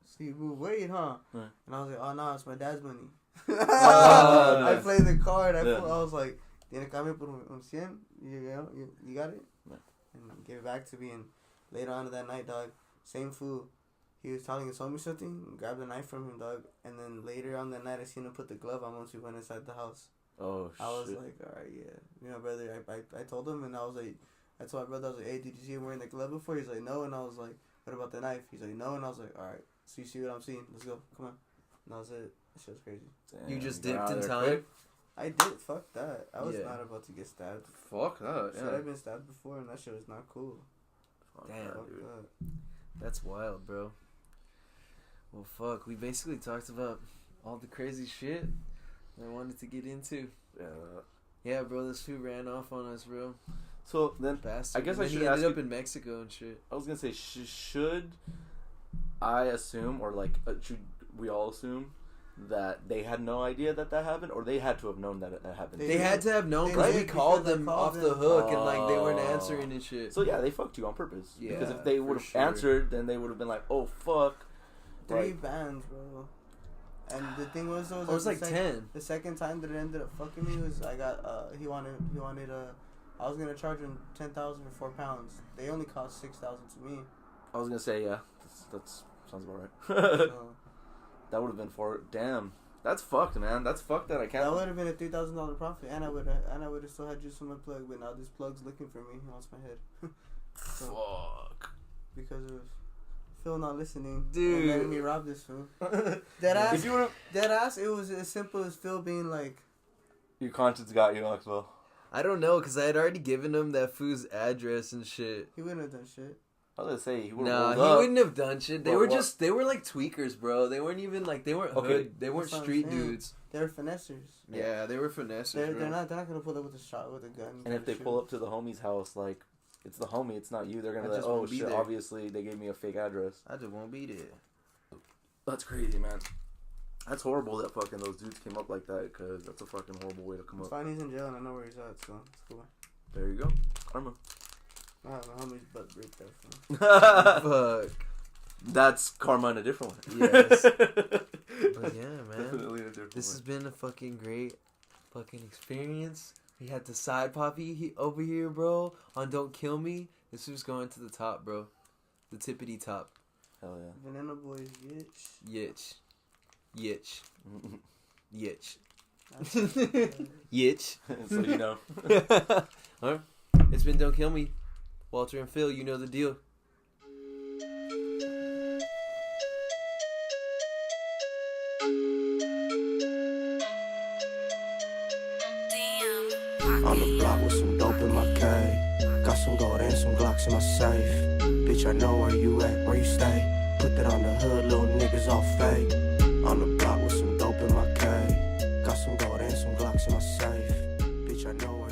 so you move weight, huh? Right. And I was like, oh, no, it's my dad's money. I played the card. I was like, ¿Tiene cambio por un 100? You got it? Yeah. And gave it back to me. And later on that night, dog, same fool. He was telling his homie something, grabbed a knife from him, dog. And then later on that night, I seen him put the glove on once we went inside the house. Oh, shit. I was like, alright, yeah. You know, brother, I told him, and I was like, I told my brother, I was like, hey, did you see him wearing the glove before? He's like, no. And I was like, what about the knife? He's like, no. And I was like, alright, so you see what I'm seeing? Let's go. Come on. And that was it. That shit was crazy. Damn, you just dipped in time? Quick? I did. Fuck that. I was not about to get stabbed. Fuck that, yeah. I've been stabbed before, and that shit was not cool. Damn, dude. That's wild, bro. Well, fuck. We basically talked about all the crazy shit I wanted to get into. Yeah, bro, this food ran off on us, bro. So then, bastard. I guess I should ended up in Mexico and shit. I was gonna say, should I assume, or like, should we all assume that they had no idea that happened, or they had to have known that happened? They had to have known because we called them off the hook and like they weren't answering and shit. So yeah, they fucked you on purpose. Yeah, because if they would have answered, then they would have been like, "Oh fuck." 3 bands, bro. And the thing was, it was like 10. The second time that it ended up fucking me was I got he wanted I was gonna charge him 10,000 for 4 pounds. They only cost 6,000 to me. I was gonna say that's sounds about right. So, that would have been damn. That's fucked, man. That's fucked that I can't. That would have been a $3,000 profit, and I would have still had juice on my plug. But now this plug's looking for me. He wants my head. So, fuck. Because of Phil not listening, dude, and letting me rob this fool. Deadass. It was as simple as Phil being like, "Your conscience got you, Maxwell." I don't know, cause I had already given him that fool's address and shit. He wouldn't have done shit. I was gonna say he wouldn't have done shit. They were like tweakers, bro. They weren't even like they weren't hood. They weren't street dudes. They were finessers. Yeah, they were finessers. They're not gonna pull up with a gun. And if they pull up to the homie's house, like, it's the homie, it's not you. They're gonna be like, oh shit, obviously they gave me a fake address. I just won't be there. That's crazy, man. That's horrible that fucking those dudes came up like that, because that's a fucking horrible way to come up. It's fine, he's in jail and I know where he's at, so it's cool. There you go. Karma. I have my homie's butt ripped there. Fuck. That's karma in a different way. Yes. But yeah, man. Definitely in a different This has been a fucking great fucking experience. We had the side poppy over here, bro. On Don't Kill Me. This was going to the top, bro. The tippity top. Hell yeah. Banana Boys, Yitch. Yitch. Yitch. Yitch. Yitch. So you know. Alright. It's been Don't Kill Me. Walter and Phil, you know the deal. On the block with some dope in my cave. Got some gold and some Glocks in my safe. Bitch, I know where you at, where you stay. Put that on the hood, little niggas all fake. On the block with some dope in my cave. Got some gold and some Glocks in my safe. Bitch, I know where